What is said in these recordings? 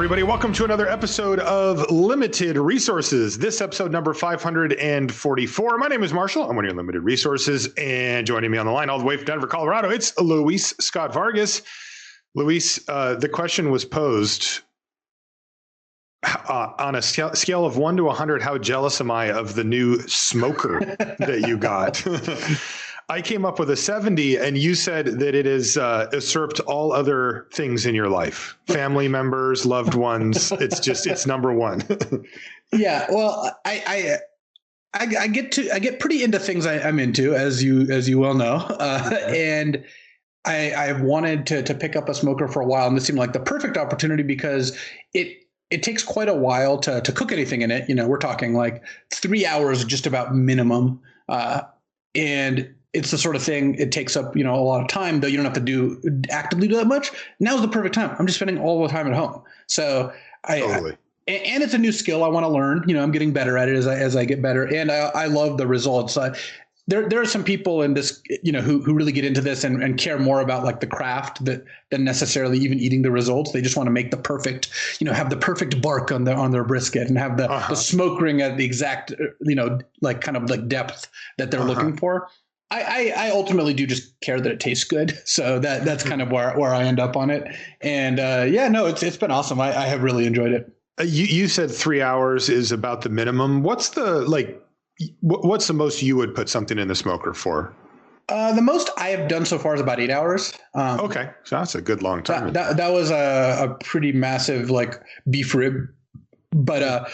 everybody. Welcome to another episode of Limited Resources. This episode number 544. My name is Marshall. I'm one of your Limited Resources, and joining me on the line all the way from Denver, Colorado, it's Luis Scott-Vargas. Luis, the question was posed on a scale of 1 to 100. How jealous am I of the new smoker that you got? I came up with a 70, and you said that it has usurped all other things in your life. Family members, loved ones. It's number one. Yeah. Well, I get pretty into things I'm into, as you well know. And I've wanted to pick up a smoker for a while, and this seemed like the perfect opportunity because it takes quite a while to cook anything in it. You know, we're talking like 3 hours, just about minimum. And it's the sort of thing, it takes up, a lot of time, though you don't have to actively do that much. Now's the perfect time. I'm just spending all the time at home. So and it's a new skill I want to learn. I'm getting better at it as I get better. And I love the results. There are some people in this, who really get into this and care more about like the craft than necessarily even eating the results. They just want to make the perfect, have the perfect bark on their brisket and have the smoke ring at the exact, like kind of like depth that they're looking for. I ultimately do just care that it tastes good. So that's kind of where I end up on it. And it's been awesome. I have really enjoyed it. You said 3 hours is about the minimum. What's the most you would put something in the smoker for? The most I have done so far is about 8 hours. Okay. So that's a good long time. That was a pretty massive like beef rib, but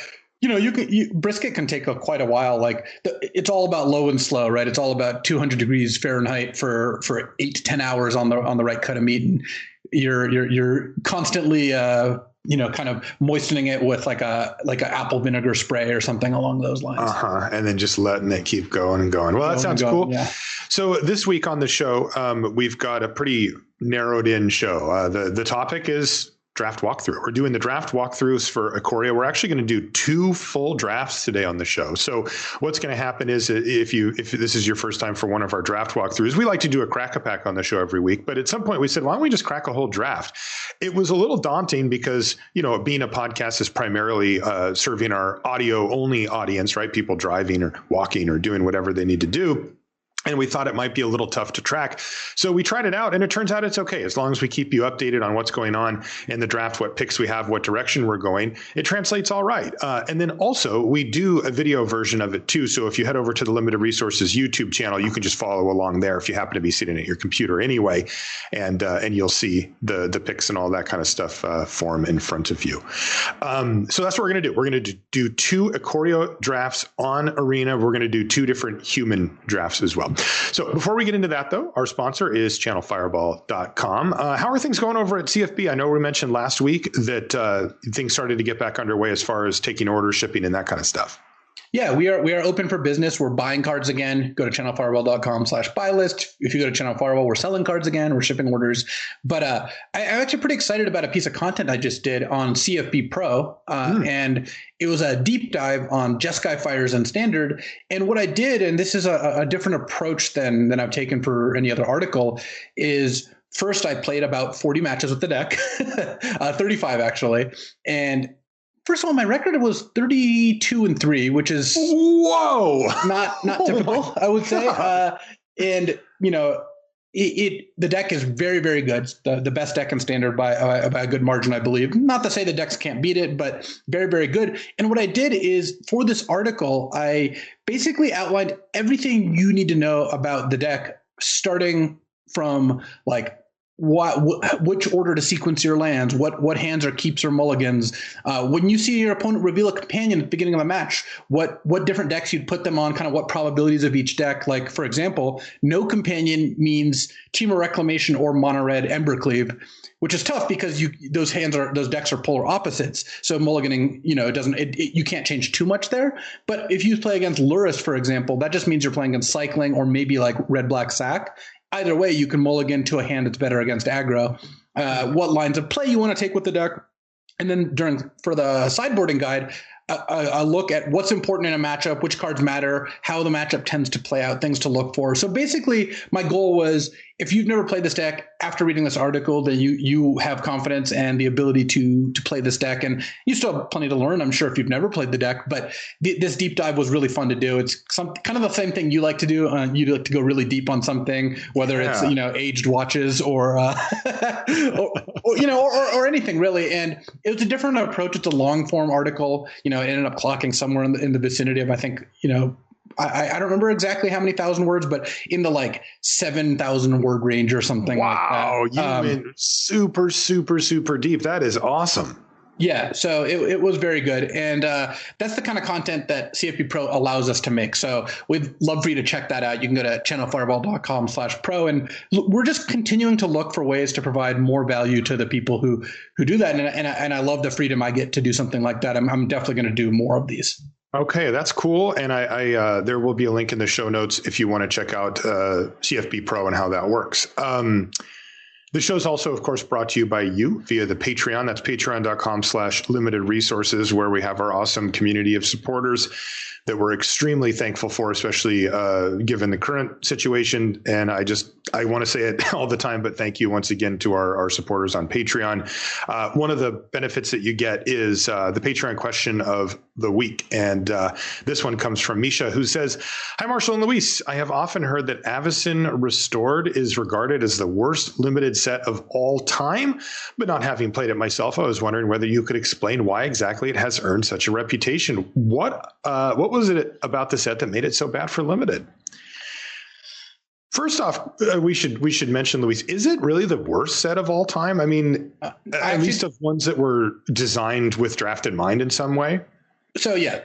brisket can take quite a while. Like it's all about low and slow, right? It's all about 200 degrees Fahrenheit for 8 to 10 hours on the right cut of meat, and you're constantly kind of moistening it with like a apple vinegar spray or something along those lines. And then just letting it keep going and going. Well, that sounds cool. Yeah. So this week on the show, we've got a pretty narrowed in show. The topic is draft walkthrough. We're doing the draft walkthroughs for Ikoria. We're actually going to do 2 full drafts today on the show. So what's going to happen is if this is your first time for one of our draft walkthroughs, we like to do a crack a pack on the show every week. But at some point we said, why don't we just crack a whole draft? It was a little daunting because, being a podcast is primarily serving our audio only audience, right? People driving or walking or doing whatever they need to do. And we thought it might be a little tough to track. So we tried it out, and it turns out it's okay. As long as we keep you updated on what's going on in the draft, what picks we have, what direction we're going, it translates all right. And then also we do a video version of it too. So if you head over to the Limited Resources YouTube channel, you can just follow along there if you happen to be sitting at your computer anyway. And you'll see the picks and all that kind of stuff form in front of you. So that's what we're going to do. We're going to do 2 Ikoria drafts on Arena. We're going to do 2 different human drafts as well. So before we get into that, though, our sponsor is channelfireball.com. How are things going over at CFB? I know we mentioned last week that things started to get back underway as far as taking orders, shipping, and that kind of stuff. Yeah, we are open for business. We're buying cards again. Go to channelfireball.com/buy list. If you go to Channel Fireball, we're selling cards again. We're shipping orders. But I'm actually pretty excited about a piece of content I just did on CFB Pro. And it was a deep dive on Jeskai fighters and standard. And what I did, and this is a different approach than I've taken for any other article, is first I played about 40 matches with the deck, 35 actually. And first of all, my record was 32-3, which is not typical, I would say. And the deck is very, very good. It's the best deck in standard by a good margin, I believe. Not to say the decks can't beat it, but very, very good. And what I did is for this article, I basically outlined everything you need to know about the deck, starting from like which order to sequence your lands, what hands are keeps or mulligans. When you see your opponent reveal a companion at the beginning of a match, what different decks you'd put them on, kind of what probabilities of each deck. Like, for example, no companion means Temur Reclamation or Mono Red Embercleave, which is tough because those decks are polar opposites. So mulliganing, you can't change too much there. But if you play against Lurrus, for example, that just means you're playing against Cycling or maybe like Red Black Sack. Either way, you can mulligan to a hand that's better against aggro. What lines of play you want to take with the deck. And then for the sideboarding guide, a look at what's important in a matchup, which cards matter, how the matchup tends to play out, things to look for. So basically, my goal was, if you've never played this deck, after reading this article, that you have confidence and the ability to play this deck. And you still have plenty to learn, I'm sure, if you've never played the deck. But this deep dive was really fun to do. It's kind of the same thing you like to do. You like to go really deep on something, whether it's aged watches or or anything really. And it was a different approach. It's a long form article. It ended up clocking somewhere in the vicinity of, I think, I don't remember exactly how many thousand words, but in the 7,000 word range or something like that. Wow, you went super, super, super deep. That is awesome. Yeah, so it was very good. And that's the kind of content that CFP Pro allows us to make. So we'd love for you to check that out. You can go to channelfireball.com/pro. And we're just continuing to look for ways to provide more value to the people who do that. And I love the freedom I get to do something like that. I'm definitely going to do more of these. Okay, that's cool. And I there will be a link in the show notes if you want to check out CFP Pro and how that works. The show is also, of course, brought to you by you via the Patreon. That's patreon.com/limited resources, where we have our awesome community of supporters that we're extremely thankful for, especially given the current situation. And I want to say it all the time, but thank you once again to our supporters on Patreon. One of the benefits that you get is the Patreon question of the week. And this one comes from Misha, who says, "Hi, Marshall and Luis. I have often heard that Avacyn Restored is regarded as the worst limited set of all time, but not having played it myself, I was wondering whether you could explain why exactly it has earned such a reputation. What was it about the set that made it so bad for limited?" First off, we should mention, Luis, is it really the worst set of all time? I mean, at least of ones that were designed with draft in mind in some way. So yeah,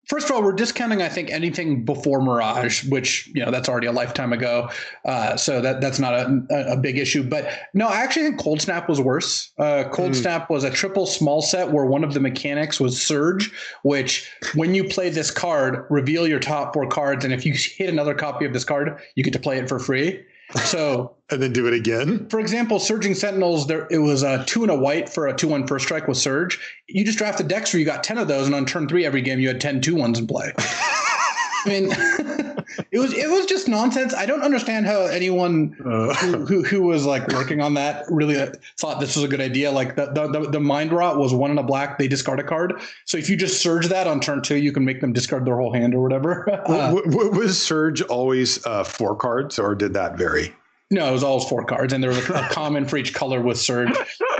first of all, we're discounting, I think, anything before Mirage, which, that's already a lifetime ago. So that's not a big issue. But no, I actually think Cold Snap was worse. Cold Snap was a triple small set where one of the mechanics was Surge, which when you play this card, reveal your top 4 cards. And if you hit another copy of this card, you get to play it for free. So and then do it again. For example, Surging Sentinels, it was a 2 and a white for a 2/1 first strike with Surge. You just drafted decks where you got 10 of those, and on turn 3 every game you had 10 2/1s in play. I mean, it was just nonsense. I don't understand how anyone who was working on that really thought this was a good idea. The Mind Rot was 1 and a black. They discard a card. So if you just Surge that on turn 2, you can make them discard their whole hand or whatever. Was Surge always 4 cards, or did that vary? No, it was always 4 cards, and there was a common for each color with Surge.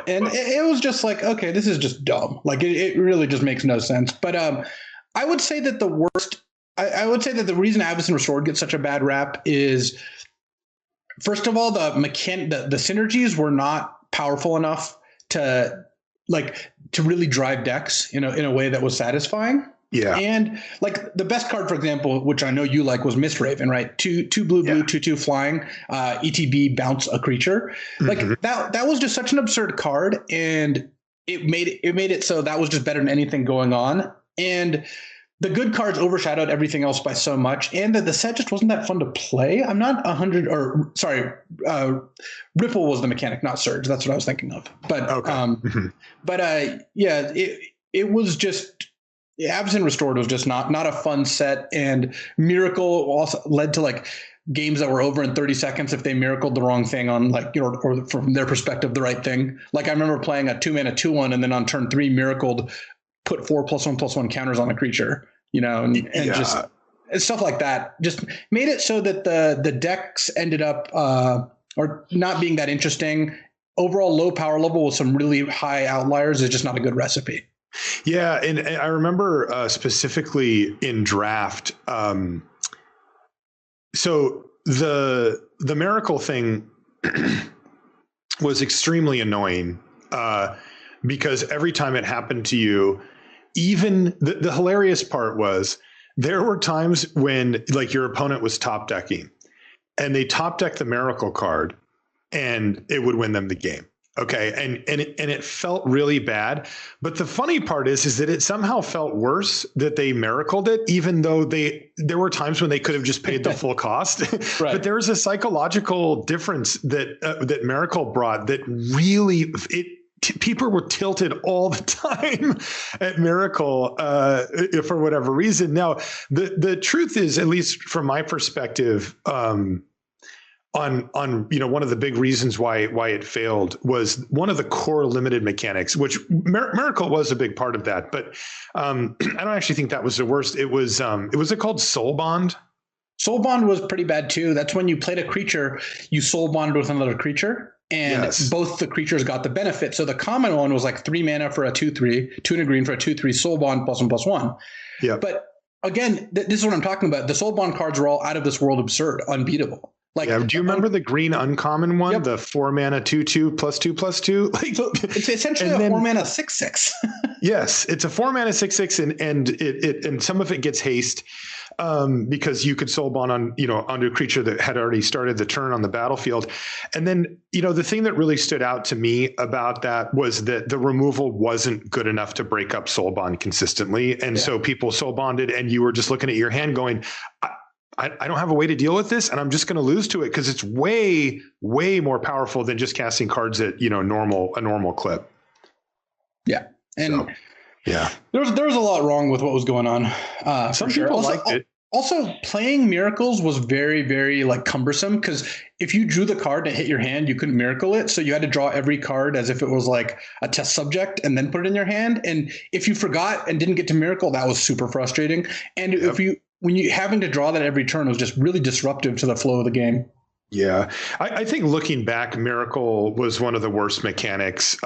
And it was just okay, this is just dumb. It really just makes no sense. But I would say that the worst. I would say that the reason Avacyn Restored gets such a bad rap is, first of all, the synergies were not powerful enough to really drive decks in a way that was satisfying. Yeah. And the best card, for example, which I know you like, was Mistраven, right? 2 blue, 2/2 flying, ETB, bounce a creature. That was just such an absurd card, and it made it so that was just better than anything going on. And the good cards overshadowed everything else by so much, and that the set just wasn't that fun to play. I'm not 100, or sorry, Ripple was the mechanic, not Surge. That's what I was thinking of. But okay. It was just, Avacyn Restored was just not a fun set, and Miracle also led to games that were over in 30 seconds if they miracled the wrong thing on or from their perspective the right thing. I remember playing a 2-mana 2/1 and then on turn 3 miracled, put 4 +1/+1 counters on a creature, and just stuff like that just made it so that the decks ended up or not being that interesting. Overall low power level with some really high outliers is just not a good recipe. Yeah, and I remember specifically in draft. So the Miracle thing was extremely annoying because every time it happened to you, even the hilarious part was there were times when your opponent was top decking and they top deck the Miracle card and it would win them the game. Okay. And it felt really bad. But the funny part is that it somehow felt worse that they miracled it, even though there were times when they could have just paid the full cost. Right. But there's a psychological difference that Miracle brought that really people were tilted all the time at Miracle for whatever reason. Now, the truth is, at least from my perspective, on one of the big reasons why it failed was one of the core limited mechanics, which Miracle was a big part of that. But I don't actually think that was the worst. It was it called Soul Bond? Soul Bond was pretty bad too. That's when you played a creature, you soul bonded with another creature. And both the creatures got the benefit. So the common one was like 3 mana for a 2/3, 2 and a green for a 2/3 soul bond +1/+1. Yeah. But again, this is what I'm talking about. The soul bond cards were all out of this world absurd, unbeatable. Like, do you remember the green uncommon one? Yep. The 4 mana 2/2 +2/+2. Like, so it's essentially a 4 mana 6/6. Yes, it's a 4 mana 6/6, and some of it gets haste. Because you could soul bond onto a creature that had already started the turn on the battlefield. And then, the thing that really stood out to me about that was that the removal wasn't good enough to break up soul bond consistently. And so people soul bonded, and you were just looking at your hand going, I don't have a way to deal with this, and I'm just going to lose to it because it's way, way more powerful than just casting cards at, a normal clip. Yeah. And there was a lot wrong with what was going on. Some people liked it. Also, playing Miracles was very, very cumbersome, because if you drew the card to hit your hand, you couldn't Miracle it. So you had to draw every card as if it was like a test subject and then put it in your hand. And if you forgot and didn't get to Miracle, that was super frustrating. And when you having to draw that every turn was just really disruptive to the flow of the game. Yeah, I think looking back, Miracle was one of the worst mechanics,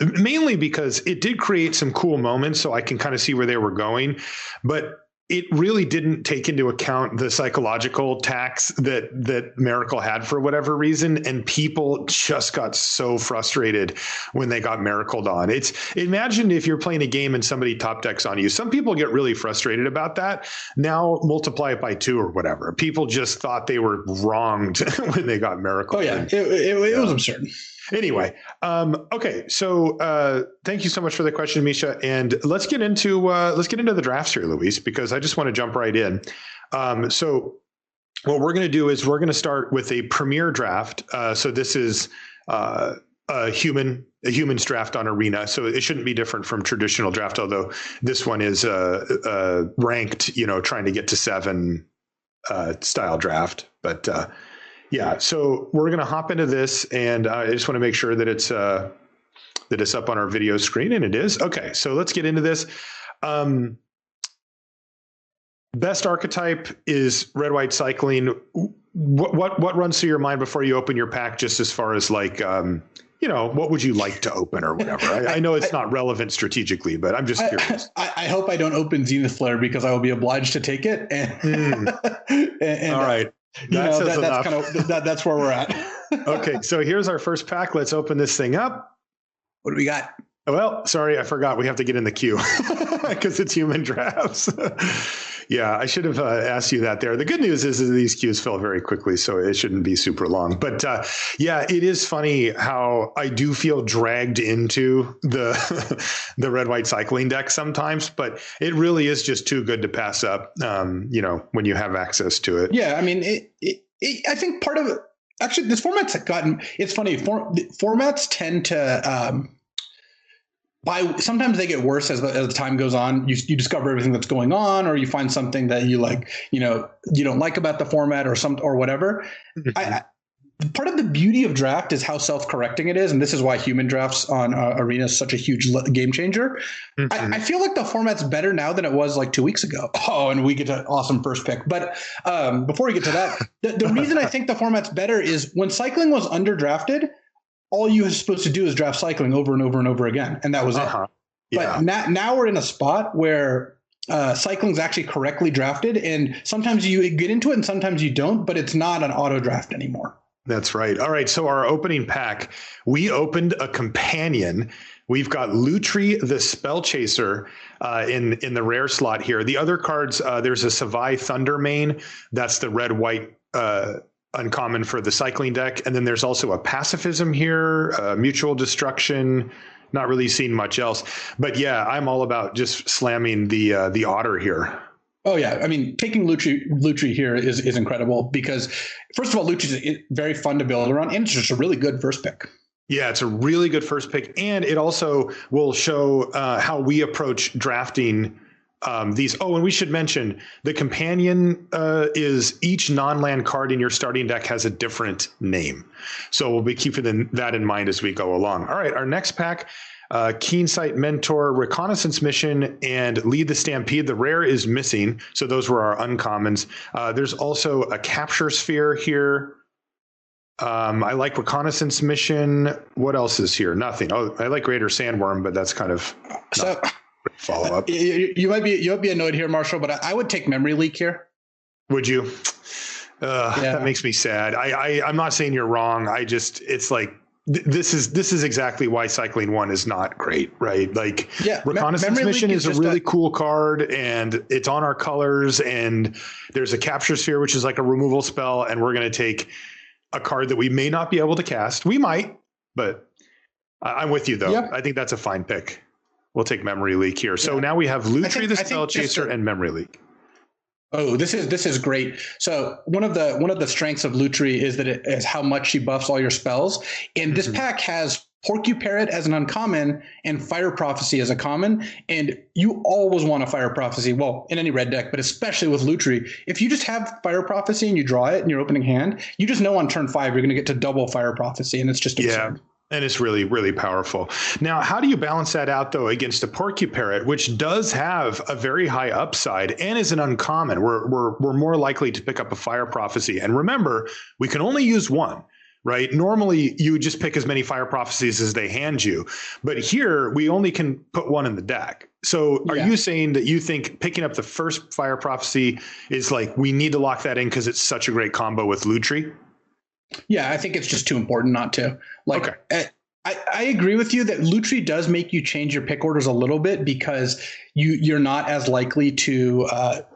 mainly because it did create some cool moments, so I can kind of see where they were going. But it really didn't take into account the psychological tax that Miracle had for whatever reason. And people just got so frustrated when they got Miracled on. Imagine if you're playing a game and somebody top decks on you. Some people get really frustrated about that. Now multiply it by 2 or whatever. People just thought they were wronged when they got Miracled. Oh yeah, it was absurd. Anyway, okay. So thank you so much for the question, Misha. And let's get into the drafts here, Luis, because I just want to jump right in. So what we're going to do is we're going to start with a premier draft. So this is a human's draft on Arena. So it shouldn't be different from traditional draft, although this one is ranked, trying to get to 7 style draft. But yeah, so we're going to hop into this, and I just want to make sure that it's up on our video screen, and it is. Okay, so let's get into this. Best archetype is red-white cycling. What runs through your mind before you open your pack, just as far as what would you like to open or whatever? I know it's not relevant strategically, but I'm just curious. I hope I don't open Zenith Flare, because I will be obliged to take it. And all right. That's where we're at. Okay, so here's our first pack. Let's open this thing up. What do we got? Well, sorry, I forgot. We have to get in the queue because it's human drafts. Yeah, I should have asked you that there. The good news is that these queues fill very quickly, so it shouldn't be super long. But yeah, it is funny how I do feel dragged into the red-white cycling deck sometimes, but it really is just too good to pass up, when you have access to it. Yeah, I mean, I think part of it, actually, this format's gotten, it's funny, formats tend to... sometimes they get worse as the time goes on. You discover everything that's going on, or you find something that you you don't like about the format or whatever. Mm-hmm. Part of the beauty of draft is how self-correcting it is, and this is why human drafts on Arena is such a huge game changer. Mm-hmm. I feel like the format's better now than it was 2 weeks ago. Oh, and we get an awesome first pick. But before we get to that, the reason I think the format's better is when cycling was underdrafted, all you were supposed to do is draft cycling over and over and over again. And that was it. Yeah. But now we're in a spot where cycling's actually correctly drafted. And sometimes you get into it and sometimes you don't, but it's not an auto draft anymore. That's right. All right. So our opening pack, we opened a companion. We've got Lutri, the Spell Chaser, in the rare slot here. The other cards, there's a Savai Thundermane. That's the red-white uncommon for the cycling deck. And then there's also a Pacifism here, Mutual Destruction. Not really seen much else. But yeah, I'm all about just slamming the Otter here. Oh, yeah. I mean, taking Lutri here is incredible because, first of all, Lutri is very fun to build around, and it's just a really good first pick. Yeah, it's a really good first pick, and it also will show how we approach drafting these. Oh, and we should mention the companion is each non-land card in your starting deck has a different name. So we'll be keeping that in mind as we go along. All right, our next pack, Keen Sight Mentor, Reconnaissance Mission, and Lead the Stampede. The rare is missing, so those were our uncommons. There's also a Capture Sphere here. I like Reconnaissance Mission. What else is here? Nothing. Oh, I like Greater Sandworm, but that's kind of follow up. You might be annoyed here, Marshall, but I would take Memory Leak here. Would you? That makes me sad. I'm not saying you're wrong. It's like this is exactly why Cycling 1 is not great, right? Like, Reconnaissance Mission is a really cool card, and it's on our colors, and there's a Capture Sphere, which is like a removal spell, and we're going to take a card that we may not be able to cast. We might, but I'm with you, though. Yep. I think that's a fine pick. We'll take Memory Leak here. So now we have Lutri, the Spell Chaser, and Memory Leak. Oh, this is great. So one of the strengths of Lutri is how much she buffs all your spells. And this pack has Porcuparrot as an uncommon and Fire Prophecy as a common. And you always want a Fire Prophecy, well, in any red deck, but especially with Lutri. If you just have Fire Prophecy and you draw it in your opening hand, you just know on turn 5 you're going to get to double Fire Prophecy, and it's just absurd. And it's really, really powerful. Now, how do you balance that out, though, against a Porcuparrot, which does have a very high upside and is an uncommon? We're more likely to pick up a Fire Prophecy. And remember, we can only use one, right? Normally, you would just pick as many Fire Prophecies as they hand you. But here, we only can put one in the deck. So are you saying that you think picking up the first Fire Prophecy is like, we need to lock that in because it's such a great combo with Lutri? Yeah, I think it's just too important not to. I agree with you that Lutri does make you change your pick orders a little bit because you're not as likely to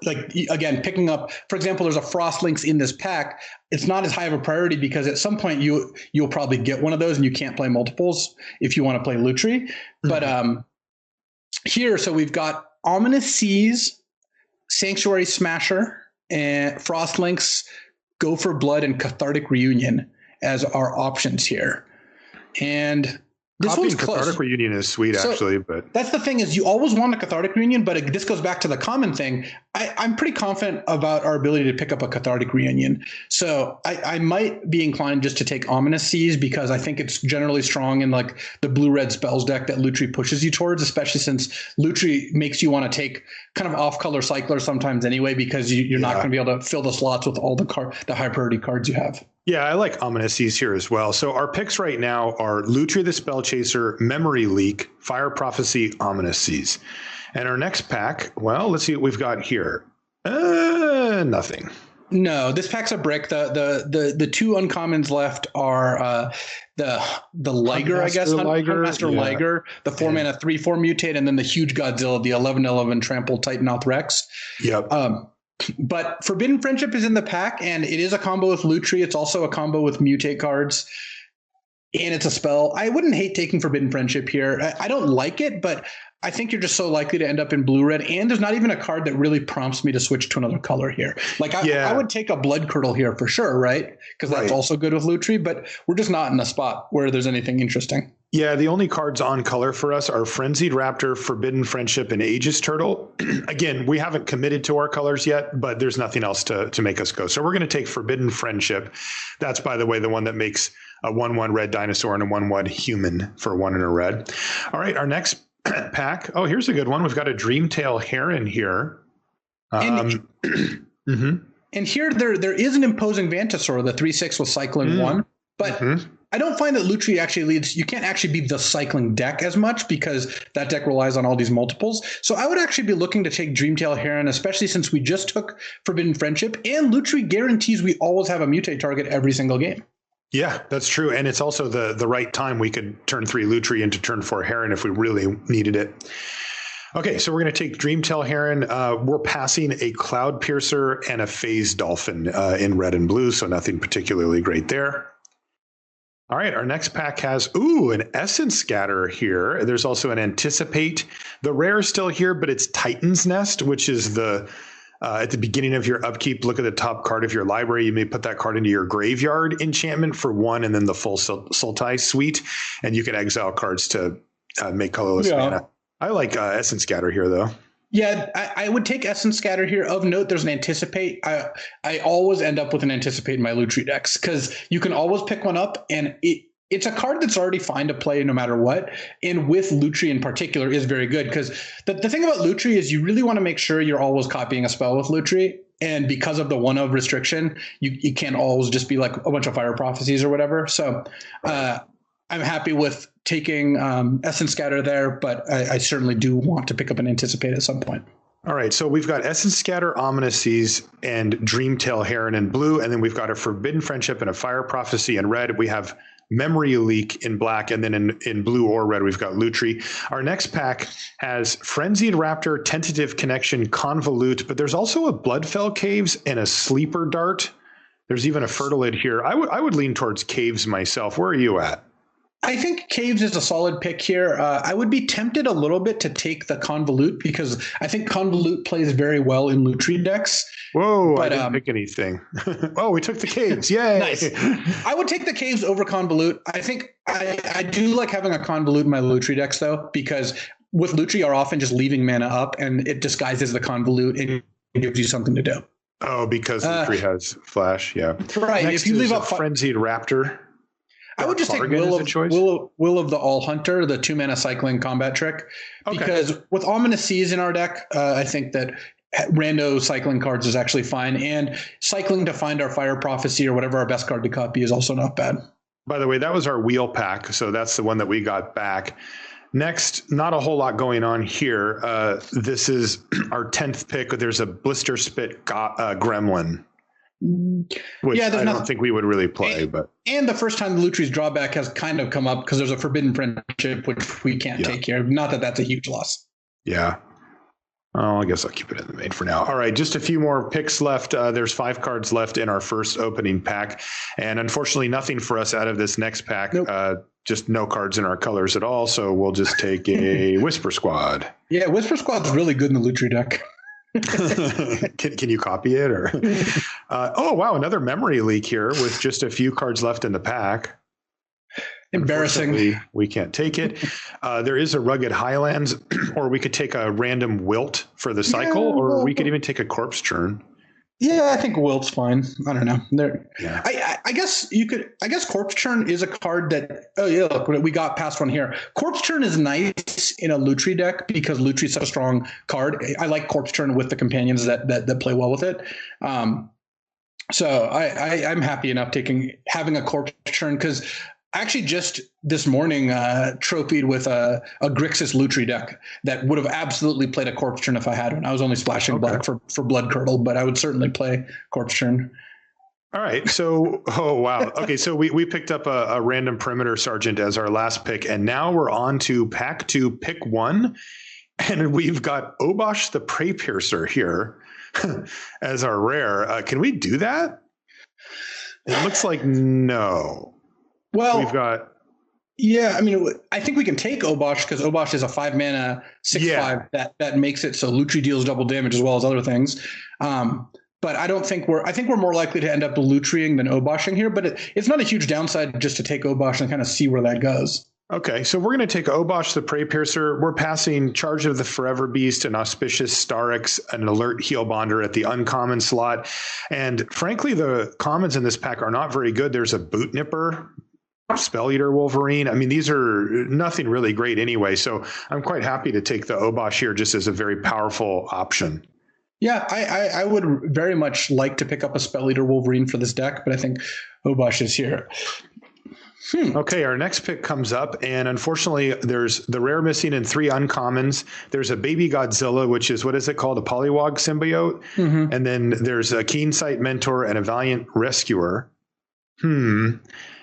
again, picking up, for example, there's a Frost Lynx in this pack. It's not as high of a priority because at some point you'll probably get one of those and you can't play multiples if you want to play Lutri. But here, so we've got Ominous Seas, Sanctuary Smasher, and Frost Lynx, Go for Blood, and Cathartic Reunion as our options here. And this one's close. Cathartic Reunion is sweet, actually. But that's the thing, is you always want a Cathartic Reunion, but this goes back to the common thing. I'm pretty confident about our ability to pick up a Cathartic Reunion. So I might be inclined just to take Ominous Seas because I think it's generally strong in like the blue-red spells deck that Lutri pushes you towards, especially since Lutri makes you want to take kind of off-color cyclers sometimes anyway because you're not going to be able to fill the slots with all the high-priority cards you have. Yeah, I like Ominous Seas here as well. So our picks right now are Lutri the Spell Chaser, Memory Leak, Fire Prophecy, Ominous Seas. And our next pack, well, let's see what we've got here. Nothing. No, this pack's a brick. The two uncommons left are the Liger, I guess, Huntmaster Liger, the 4-mana 3/4 mutate, and then the huge Godzilla, the 11/11 Trample Titanoth Rex. Yep. But Forbidden Friendship is in the pack, and it is a combo with Lutri. It's also a combo with mutate cards, and it's a spell. I wouldn't hate taking Forbidden Friendship here. I don't like it, but I think you're just so likely to end up in blue-red, and there's not even a card that really prompts me to switch to another color here. Like, I would take a Blood Curdle here for sure, right? Because that's also good with Lutri, but we're just not in a spot where there's anything interesting. Yeah, the only cards on color for us are Frenzied Raptor, Forbidden Friendship, and Aegis Turtle. Again, we haven't committed to our colors yet, but there's nothing else to make us go. So we're going to take Forbidden Friendship. That's, by the way, the one that makes a 1/1 red dinosaur and a 1/1 human for 1 in a red. All right, our next pack. Oh, here's a good one. We've got a Dreamtail Heron here. And here there is an Imposing Vantasaur, the 3/6 with Cycling 1, but I don't find that Lutri actually leads. You can't actually be the cycling deck as much because that deck relies on all these multiples. So I would actually be looking to take Dreamtail Heron, especially since we just took Forbidden Friendship, and Lutri guarantees we always have a mutate target every single game. Yeah, that's true. And it's also the right time. We could turn 3 Lutri into turn 4 Heron if we really needed it. Okay, so we're going to take Dreamtail Heron. We're passing a Cloud Piercer and a Phase Dolphin in red and blue, so nothing particularly great there. All right, our next pack has, an Essence Scatter here. There's also an Anticipate. The rare is still here, but it's Titan's Nest, which is the At the beginning of your upkeep, look at the top card of your library. You may put that card into your graveyard enchantment for 1, and then the full Sultai suite, and you can exile cards to make colorless mana. I like Essence Scatter here, though. Yeah, I would take Essence Scatter here. Of note, there's an Anticipate. I always end up with an Anticipate in my Lutri decks because you can always pick one up, and it's a card that's already fine to play no matter what. And with Lutri in particular is very good because the thing about Lutri is you really want to make sure you're always copying a spell with Lutri. And because of the 1-of restriction, you can't always just be like a bunch of Fire Prophecies or whatever. So I'm happy with taking Essence Scatter there, but I certainly do want to pick up an Anticipate at some point. All right, so we've got Essence Scatter, Ominous Seas, and Dreamtail Heron in blue, and then we've got a Forbidden Friendship and a Fire Prophecy in red. We have Memory Leak in black, and then in blue or red, we've got Lutri. Our next pack has Frenzied Raptor, Tentative Connection, Convolute, but there's also a Bloodfell Caves and a Sleeper Dart. There's even a Fertilid here. I would lean towards Caves myself. Where are you at? I think Caves is a solid pick here. I would be tempted a little bit to take the Convolute because I think Convolute plays very well in Lutri decks. Whoa, but, I didn't pick anything. Oh, we took the Caves. Yay. Nice. I would take the Caves over Convolute. I think I do like having a Convolute in my Lutri decks, though, because with Lutri, you're often just leaving mana up and it disguises the Convolute and gives you something to do. Oh, because Lutri has Flash. Yeah. Right. Next, if you leave up Frenzied Raptor. I would just take Will of the All Hunter, the 2-mana cycling combat trick, because with Ominous Seas in our deck, I think that rando cycling cards is actually fine, and cycling to find our Fire Prophecy or whatever our best card to copy is also not bad. By the way, that was our wheel pack, so that's the one that we got back. Next, not a whole lot going on here. This is our 10th pick. There's a Blister Spit Gremlin. Which I don't think we would really play, and the first time the Lutri's drawback has kind of come up because there's a Forbidden Friendship which we can't take here. Not that that's a huge loss. Yeah. Oh, I guess I'll keep it in the main for now. All right, just a few more picks left. There's 5 cards left in our first opening pack, and unfortunately, nothing for us out of this next pack. Nope. Just no cards in our colors at all. So we'll just take a Whisper Squad. Yeah, Whisper Squad's really good in the Lutri deck. Can you copy it or oh wow, another Memory Leak here with just a few cards left in the pack. Embarrassing. We can't take it. There is a Rugged Highlands, or we could take a random Wilt for the cycle, or we could even take a Corpse Churn. Yeah, I think Wilt's fine. I don't know. I guess you could. I guess Corpse Churn is a card that. Oh yeah, look, we got past one here. Corpse Churn is nice in a Lutri deck because Lutri is such a strong card. I like Corpse Churn with the companions that play well with it. So I'm happy enough having a Corpse Churn because actually just this morning trophied with a Grixis Lutri deck that would have absolutely played a Corpse Churn if I had one. I was only splashing black for Blood Curdle, but I would certainly play Corpse Churn. All right. So, oh, wow. Okay. So we picked up a random Perimeter Sergeant as our last pick, and now we're on to pack 2, pick 1. And we've got Obosh the Prey Piercer here as our rare. Can we do that? It looks like no. Well, we've got. Yeah, I mean, I think we can take Obosh because Obosh is a 5-mana 6/5 that makes it so Lutri deals double damage as well as other things. But I think we're more likely to end up Lutriing than Oboshing here. But it's not a huge downside just to take Obosh and kind of see where that goes. Okay, so we're going to take Obosh the Prey Piercer. We're passing Charge of the Forever Beast, an Auspicious Starix, an Alert Heal Bonder at the uncommon slot. And frankly, the commons in this pack are not very good. There's a Boot Nipper, Spell Eater Wolverine. I mean, these are nothing really great anyway. So I'm quite happy to take the Obosh here just as a very powerful option. Yeah, I would very much like to pick up a Spell Eater Wolverine for this deck, but I think Obosh is here. Okay, our next pick comes up, and unfortunately, there's the rare missing in 3 uncommons. There's a Baby Godzilla, which is, what is it called? A Polywog Symbiote. Mm-hmm. And then there's a Keen Sight Mentor and a Valiant Rescuer. And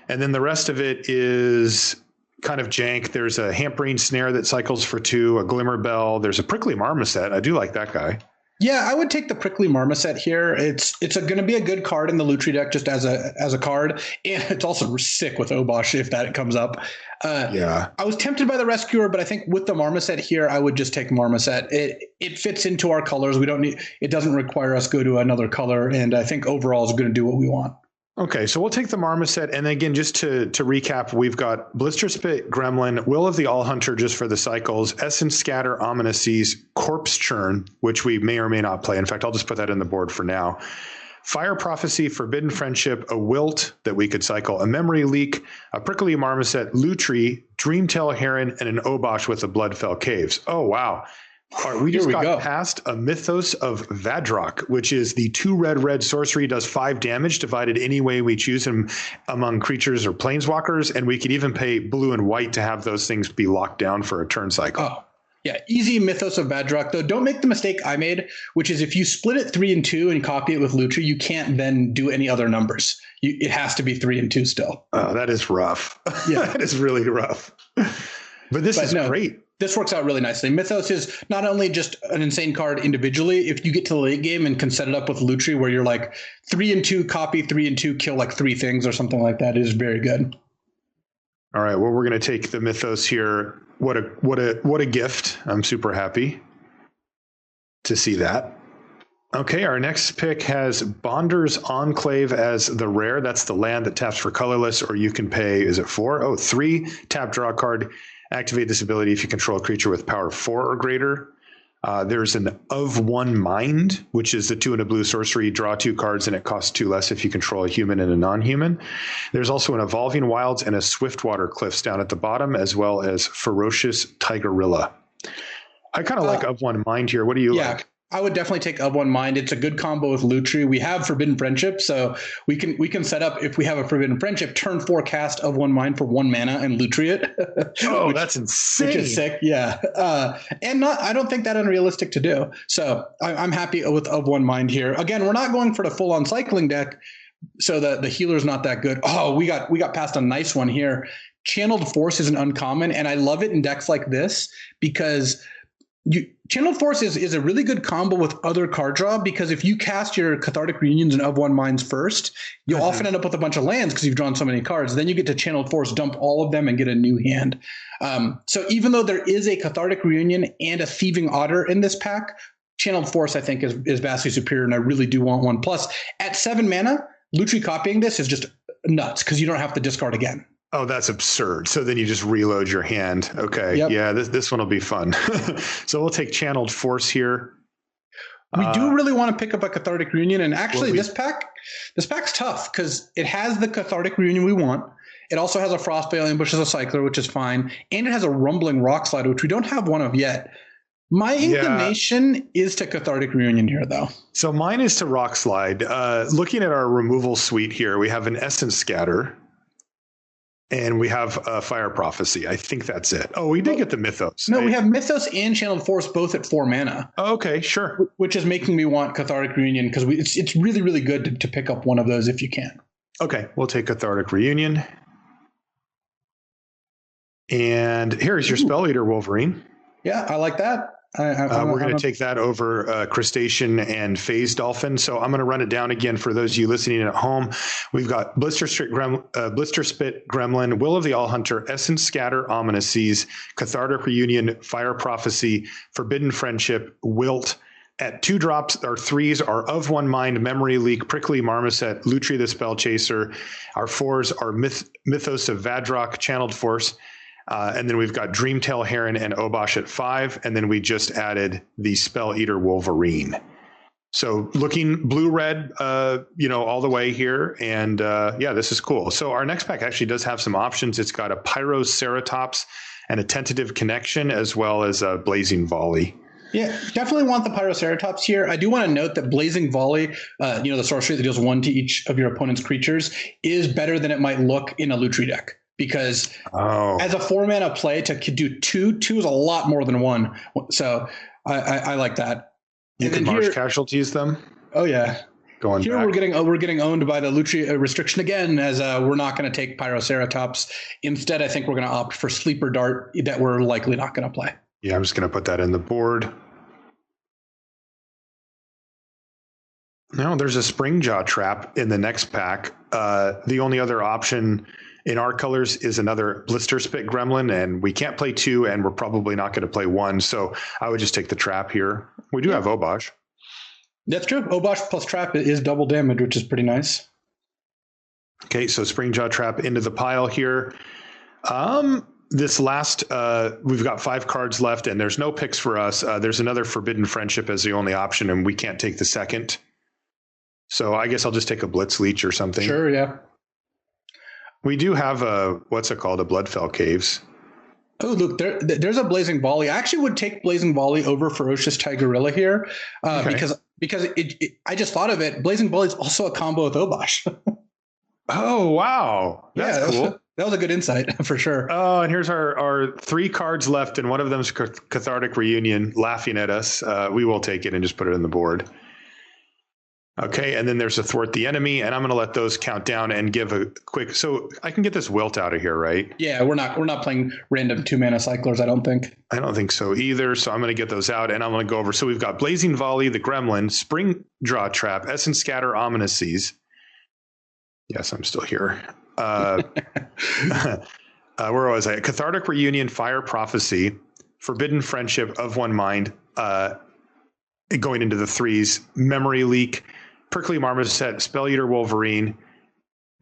then the rest of it is kind of jank. There's a Hampering Snare that cycles for 2, a Glimmer Bell. There's a Prickly Marmoset. I do like that guy. Yeah, I would take the Prickly Marmoset here. It's going to be a good card in the Lutri deck just as a card, and it's also sick with Obosh if that comes up. I was tempted by the Rescuer, but I think with the Marmoset here, I would just take Marmoset. it fits into our colors. It doesn't require us go to another color. And I think overall is going to do what we want. Okay, so we'll take the Marmoset, and again, just to recap, we've got Blister Spit, Gremlin, Will of the All Hunter just for the cycles, Essence Scatter, Omnises, Corpse Churn, which we may or may not play. In fact, I'll just put that in the board for now. Fire Prophecy, Forbidden Friendship, a Wilt that we could cycle, a Memory Leak, a Prickly Marmoset, Lutri, Dreamtail Heron, and an Obosh with the Bloodfell Caves. Oh, wow. All right, we just got past a Mythos of Vadrock, which is the 2 red sorcery, does 5 damage divided any way we choose him among creatures or planeswalkers, and we could even pay blue and white to have those things be locked down for a turn cycle. Oh, yeah, easy Mythos of Vadrock, though. Don't make the mistake I made, which is if you split it 3 and 2 and copy it with Lutri, you can't then do any other numbers. It has to be 3 and 2 still. Oh, that is rough. Yeah, that is really rough. But this is great. This works out really nicely. Mythos is not only just an insane card individually, if you get to the late game and can set it up with Lutri where you're like 3 and 2, copy 3 and 2, kill like 3 things or something like that, it is very good. All right, well, we're going to take the Mythos here. What a gift. I'm super happy to see that. Okay, our next pick has Bonder's Enclave as the rare. That's the land that taps for colorless, or you can pay, is it 4? Oh, 3, tap, draw a card. Activate this ability if you control a creature with power 4 or greater. There's an Of One Mind, which is the 2 and a blue sorcery. Draw 2 cards and it costs 2 less if you control a human and a non-human. There's also an Evolving Wilds and a Swiftwater Cliffs down at the bottom, as well as Ferocious Tigerilla. I kind of like Of One Mind here. What do you like? I would definitely take Of One Mind. It's a good combo with Lutri. We have Forbidden Friendship, so we can set up, if we have a Forbidden Friendship, turn 4 cast Of One Mind for 1 mana and Lutri it. Oh, that's insane. Which is sick, yeah. And I don't think that unrealistic to do. So I'm happy with Of One Mind here. Again, we're not going for the full-on cycling deck, so the healer's not that good. Oh, we got past a nice one here. Channeled Force is an uncommon, and I love it in decks like this because Channeled Force is a really good combo with other card draw, because if you cast your Cathartic Reunions and Of One Minds first, you'll often end up with a bunch of lands because you've drawn so many cards. Then you get to Channeled Force, dump all of them, and get a new hand. So even though there is a Cathartic Reunion and a Thieving Otter in this pack, Channeled Force, I think, is vastly superior, and I really do want one. Plus, at 7 mana, Lutri copying this is just nuts because you don't have to discard again. Oh, that's absurd. So then you just reload your hand. Okay. Yep. Yeah, this one will be fun. So we'll take Channeled Force here. We do really want to pick up a Cathartic Reunion. And actually, this pack's tough because it has the Cathartic Reunion we want. It also has a Frostbale Ambush as a cycler, which is fine. And it has a Rumbling Rockslide, which we don't have one of yet. My inclination is to Cathartic Reunion here, though. So mine is to Rockslide. Looking at our removal suite here, we have an Essence Scatter. And we have Fire Prophecy. I think that's it. Oh, we did get the Mythos. No, we have Mythos and Channeled Force both at 4 mana. Oh, okay, sure. Which is making me want Cathartic Reunion because it's really, really good to pick up one of those if you can. Okay, we'll take Cathartic Reunion. And here's your Spell Eater Wolverine. Yeah, I like that. We're going to take that over Crustacean and Phase Dolphin. So I'm going to run it down again for those of you listening at home. We've got Blister Spit Gremlin, Will of the All Hunter, Essence Scatter, Omnises, Cathartic Reunion, Fire Prophecy, Forbidden Friendship, Wilt. At 2 drops, our 3s are Of One Mind, Memory Leak, Prickly Marmoset, Lutri the Spell Chaser. Our 4s are Mythos of Vadrock, Channeled Force. And then we've got Dreamtail Heron and Obosh at 5. And then we just added the Spell Eater Wolverine. So looking blue-red, all the way here. And this is cool. So our next pack actually does have some options. It's got a Pyroceratops and a Tentative Connection, as well as a Blazing Volley. Yeah, definitely want the Pyroceratops here. I do want to note that Blazing Volley, the sorcery that deals 1 to each of your opponent's creatures, is better than it might look in a Lutri deck. Because as a 4 mana play to do 2 is a lot more than 1. So I like that. You can Marsh Casualties them. Oh yeah. Going here back. we're getting owned by the Lutri restriction again, as we're not going to take Pyroceratops. Instead, I think we're going to opt for Sleeper Dart that we're likely not going to play. Yeah, I'm just going to put that in the board. Now there's a Springjaw Trap in the next pack. The only other option In our colors is another Blister Spit Gremlin, and we can't play 2, and we're probably not going to play 1. So I would just take the trap here. We do have Obosh. That's true. Obosh plus trap is double damage, which is pretty nice. Okay, so Springjaw Trap into the pile here. This last, we've got 5 cards left, and there's no picks for us. There's another Forbidden Friendship as the only option, and we can't take the second. So I guess I'll just take a Blitz Leech or something. Sure, yeah. We do have a, what's it called? A Bloodfell Caves. Oh, look, there's a Blazing Volley. I actually would take Blazing Volley over Ferocious Tigerilla here because I just thought of it. Blazing Volley is also a combo with Obosh. Oh, wow. That's cool. That was a good insight for sure. Oh, and here's our 3 cards left, and one of them is Cathartic Reunion laughing at us. We will take it and just put it on the board. Okay, and then there's a Thwart the Enemy, and I'm going to let those count down and give a quick. So I can get this Wilt out of here, right? Yeah, we're not playing random 2-mana cyclers, I don't think. I don't think so either. So I'm going to get those out, and I'm going to go over. So we've got Blazing Volley, the Gremlin, Spring Draw Trap, Essence Scatter, Ominous Seas. Yes, I'm still here. Where was I? Cathartic Reunion, Fire Prophecy, Forbidden Friendship, Of One Mind, going into the 3s, Memory Leak, Prickly Marmoset, Spell Eater Wolverine.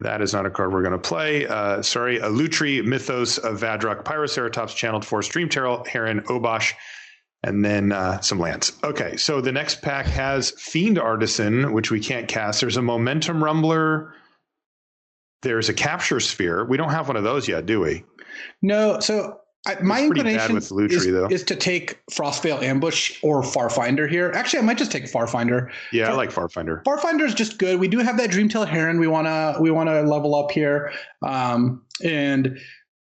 That is not a card we're going to play. A Lutri, Mythos of Vadruk, Pyroceratops, Channeled Force, Dream Heron, Obosh, and then some lands. Okay, so the next pack has Fiend Artisan, which we can't cast. There's a Momentum Rumbler. There's a Capture Sphere. We don't have one of those yet, do we? No. So my inclination with Lutri, is to take Frostveil Ambush or Farfinder here. Actually, I might just take Farfinder. Yeah, I like Farfinder. Farfinder is just good. We do have that Dreamtail Heron. We wanna level up here, and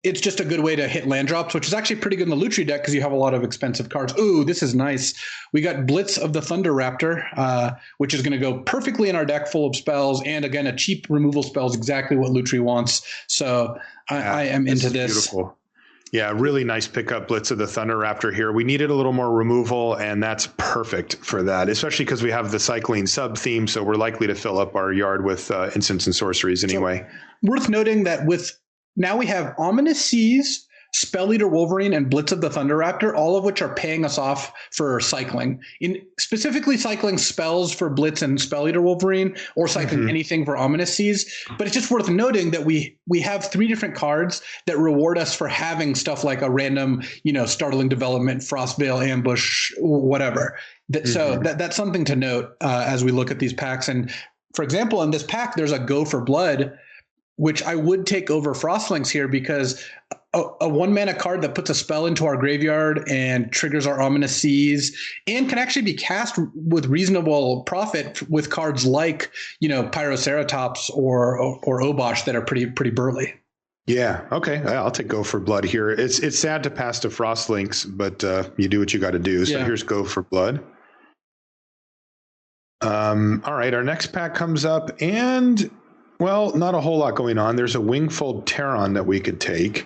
it's just a good way to hit land drops, which is actually pretty good in the Lutri deck because you have a lot of expensive cards. Ooh, this is nice. We got Blitz of the Thunder Raptor, which is going to go perfectly in our deck full of spells. And again, a cheap removal spell is exactly what Lutri wants. So I am into this. Beautiful. Yeah, really nice pickup, Blitz of the Thunder Raptor here. We needed a little more removal, and that's perfect for that, especially because we have the cycling sub-theme, so we're likely to fill up our yard with instants and sorceries anyway. So, worth noting that now we have Ominous Seas, Spell Eater Wolverine, and Blitz of the Thunder Raptor, all of which are paying us off for cycling. Specifically cycling spells for Blitz and Spell Eater Wolverine, or cycling anything for Ominous Seas. But it's just worth noting that we have 3 different cards that reward us for having stuff like a random, Startling Development, Frostveil Ambush, whatever. So that's something to note as we look at these packs. And for example, in this pack, there's a Go for Blood, which I would take over Frostlinks here because a 1-mana card that puts a spell into our graveyard and triggers our Ominous Seas and can actually be cast with reasonable profit with cards like, Pyroceratops or Obosh that are pretty burly. Yeah. Okay. I'll take Go for Blood here. It's sad to pass to Frostlinks, but you do what you got to do. So here's Go for Blood. All right. Our next pack comes up and... Well, not a whole lot going on. There's a Wingfold Terran that we could take.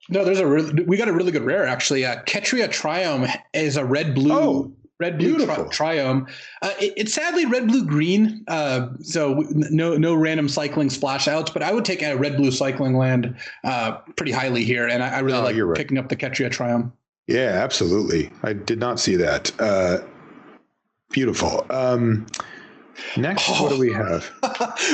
No, we got a really good rare actually. Ketria Triome is a red-blue Triome. It's sadly red-blue-green, so no random cycling splash outs. But I would take a red-blue cycling land pretty highly here, and I really like picking up the Ketria Triome. Yeah, absolutely. I did not see that. Beautiful. Next, what do we have?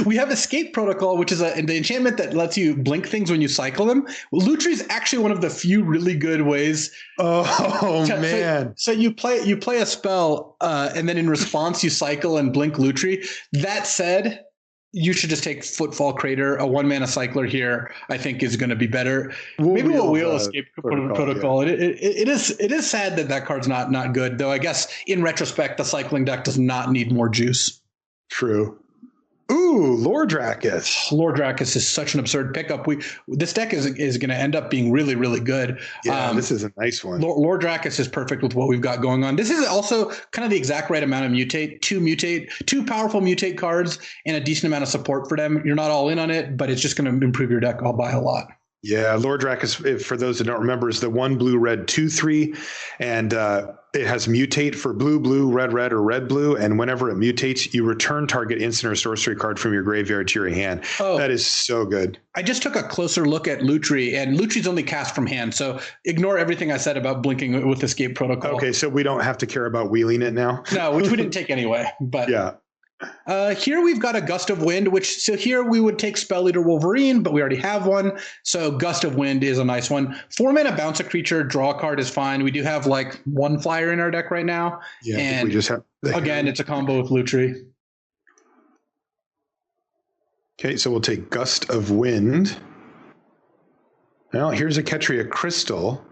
We have Escape Protocol, which is the enchantment that lets you blink things when you cycle them. Well, Lutri is actually one of the few really good ways. Man! So you play a spell, and then in response you cycle and blink Lutri. That said, you should just take Footfall Crater. A 1-mana cycler here, I think, is going to be better. Maybe we'll wheel Escape Protocol. Yeah. It is sad that card's not good, though. I guess in retrospect, the cycling deck does not need more juice. True. Ooh, Lordrakis. Lordrakis is such an absurd pickup. This deck is going to end up being really, really good. Yeah, this is a nice one. Lordrakis is perfect with what we've got going on. This is also kind of the exact right amount of mutate. Two powerful mutate cards and a decent amount of support for them. You're not all in on it, but it's just going to improve your deck by a lot. Yeah, Lordrak is, for those that don't remember, is the 1 blue red 2/3, and it has mutate for blue blue, red red, or red blue. And whenever it mutates, you return target instant or sorcery card from your graveyard to your hand. Oh, that is so good. I just took a closer look at Lutri, and Lutri's only cast from hand, so ignore everything I said about blinking with Escape Protocol. Okay, so we don't have to care about wheeling it now. No, which we didn't take anyway. But yeah. Here we've got a Gust of Wind, so here we would take Spell Eater Wolverine, but we already have one. So Gust of Wind is a nice one. 4 mana, bounce a creature, draw a card is fine. We do have like 1 flyer in our deck right now. Yeah, and we just have again, it's a combo with Lutri. Okay, so we'll take Gust of Wind. Now here's a Ikoria Crystal.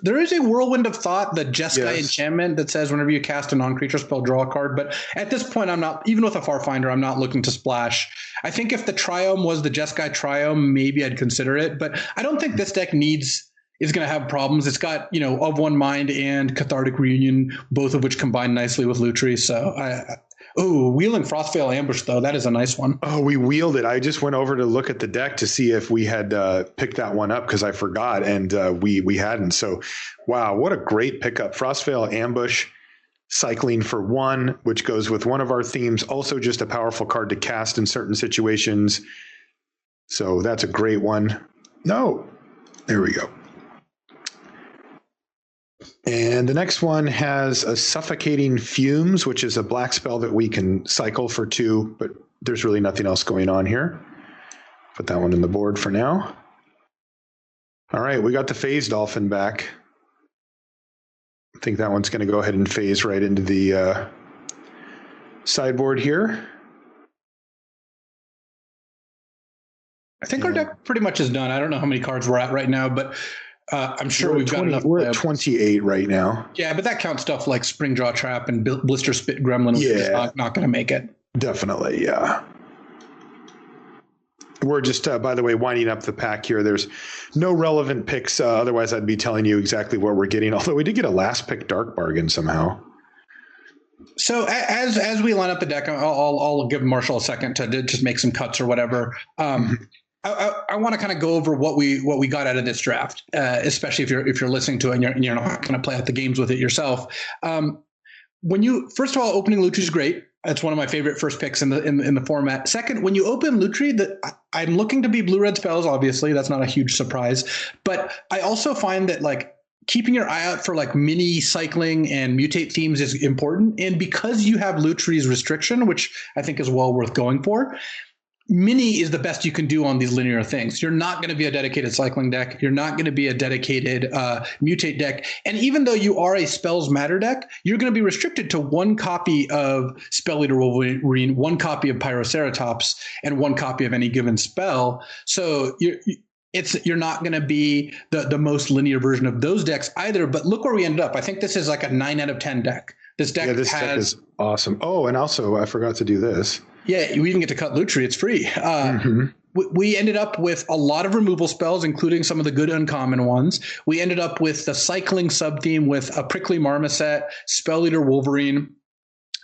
There is a Whirlwind of Thought, the Jeskai enchantment that says whenever you cast a non-creature spell, draw a card. But at this point, I'm not, even with a Farfinder, I'm not looking to splash. I think if the Triome was the Jeskai Triome, maybe I'd consider it. But I don't think this deck is going to have problems. It's got, Of One Mind and Cathartic Reunion, both of which combine nicely with Lutri. So Wheeling Frostveil Ambush, though. That is a nice one. Oh, we wheeled it. I just went over to look at the deck to see if we had picked that one up because I forgot, and we hadn't. So, wow, what a great pickup. Frostveil Ambush, cycling for 1, which goes with one of our themes. Also just a powerful card to cast in certain situations. So that's a great one. No, there we go. And the next one has a Suffocating Fumes, which is a black spell that we can cycle for 2, but there's really nothing else going on here. Put that one in the board for now. All right, we got the Phase Dolphin back. I think that one's going to go ahead and phase right into the sideboard here. I think our deck pretty much is done. I don't know how many cards we're at right now, but I'm sure we've got enough. We're at 28 right now. Yeah, but that counts stuff like Springjaw Trap and Blister Spit Gremlin, which is not going to make it. Definitely, yeah. We're just, by the way, winding up the pack here. There's no relevant picks. Otherwise, I'd be telling you exactly what we're getting. Although we did get a last pick Dark Bargain somehow. So as we line up the deck, I'll give Marshall a second to just make some cuts or whatever. I want to kind of go over what we got out of this draft, especially if you're listening to it and you're not going to play out the games with it yourself. When you first of all, opening Lutri is great. It's one of my favorite first picks in the format. Second, when you open Lutri, I'm looking to be blue-red spells. Obviously, that's not a huge surprise. But I also find that like keeping your eye out for like mini cycling and mutate themes is important. And because you have Lutri's restriction, which I think is well worth going for, mini is the best you can do on these linear things. You're not going to be a dedicated cycling deck. You're not going to be a dedicated mutate deck. And even though you are a Spells Matter deck, you're going to be restricted to 1 copy of Spell Eater Wolverine, 1 copy of Pyroceratops, and 1 copy of any given spell. So you're not going to be the most linear version of those decks either. But look where we ended up. I think this is like a 9 out of 10 deck. This deck deck is awesome. Oh, and also I forgot to do this. Yeah, we even get to cut Lutri. It's free. We ended up with a lot of removal spells, including some of the good uncommon ones. We ended up with the cycling sub-theme with a Prickly Marmoset, Spell Eater Wolverine,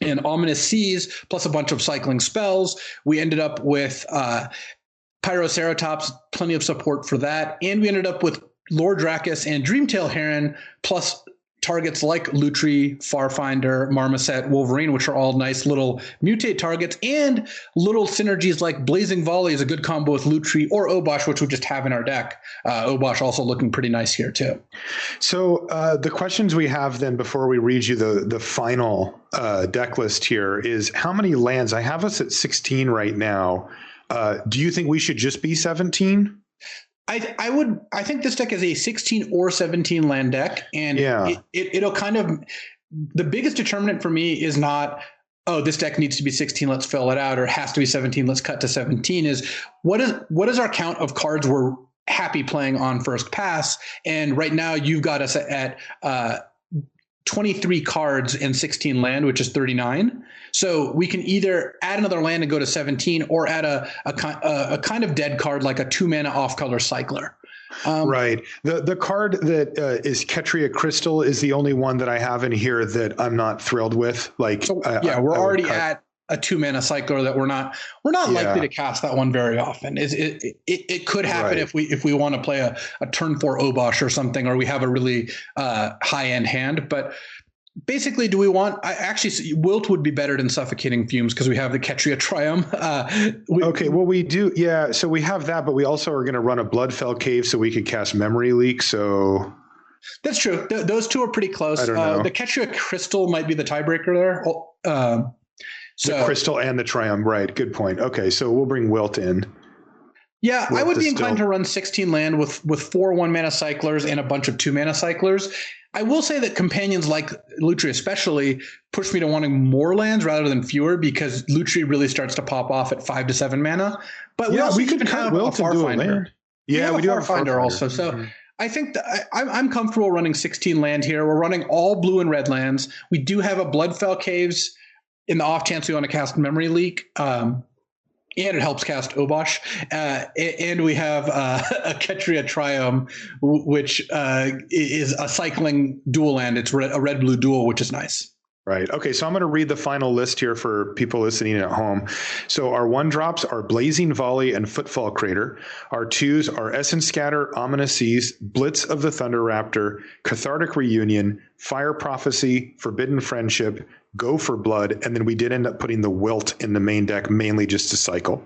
and Ominous Seas, plus a bunch of cycling spells. We ended up with Pyroceratops, plenty of support for that. And we ended up with Lord Drakus and Dreamtail Heron, plus targets like Lutri, Farfinder, Marmoset, Wolverine, which are all nice little mutate targets, and little synergies like Blazing Volley is a good combo with Lutri or Obosh, which we just have in our deck. Obosh also looking pretty nice here too. So the questions we have then before we read you the final deck list here is how many lands? I have us at 16 right now. Do you think we should just be 17? I think this deck is a 16 or 17 land deck, and it'll kind of, the biggest determinant for me is not, oh, this deck needs to be 16, let's fill it out, or has to be 17, let's cut to 17, is what is our count of cards we're happy playing on first pass? And right now you've got us at 23 cards and 16 land, which is 39. So we can either add another land and go to 17, or add a kind of dead card like a 2-mana off-color cycler. Right. The card that is Ikoria Crystal is the only one that I have in here that I'm not thrilled with. Like, we're already at a 2-mana cycler that we're not likely to cast that one very often. It could happen if we want to play a turn 4 Obosh or something, or we have a really high end hand. But basically, do we want? Actually, Wilt would be better than Suffocating Fumes because we have the Ketria Triumph. We do. Yeah, so we have that, but we also are going to run a Bloodfell Cave so we could cast Memory Leak. So that's true. Those two are pretty close. I don't know. The Ketria Crystal might be the tiebreaker there. The Crystal and the Triumph, right? Good point. Okay, so we'll bring Wilt in. Yeah, I would be inclined to run 16 land with 4 1-mana cyclers and a bunch of 2-mana cyclers. I will say that companions like Lutri especially push me to wanting more lands rather than fewer, because Lutri really starts to pop off at 5 to 7 mana. But we could have a Farfinder. Yeah, we do have a Farfinder also. So I think that I'm comfortable running 16 land here. We're running all blue and red lands. We do have a Bloodfell Caves in the off chance we want to cast Memory Leak. And it helps cast Obosh. And we have a Ketria Triumph, which is a cycling dual land. It's a red-blue dual, which is nice. Right. Okay, so I'm going to read the final list here for people listening at home. So our 1-drops are Blazing Volley and Footfall Crater. Our 2s are Essence Scatter, Ominous Seas, Blitz of the Thunder Raptor, Cathartic Reunion, Fire Prophecy, Forbidden Friendship, Go for Blood, and then we did end up putting the Wilt in the main deck, mainly just to cycle.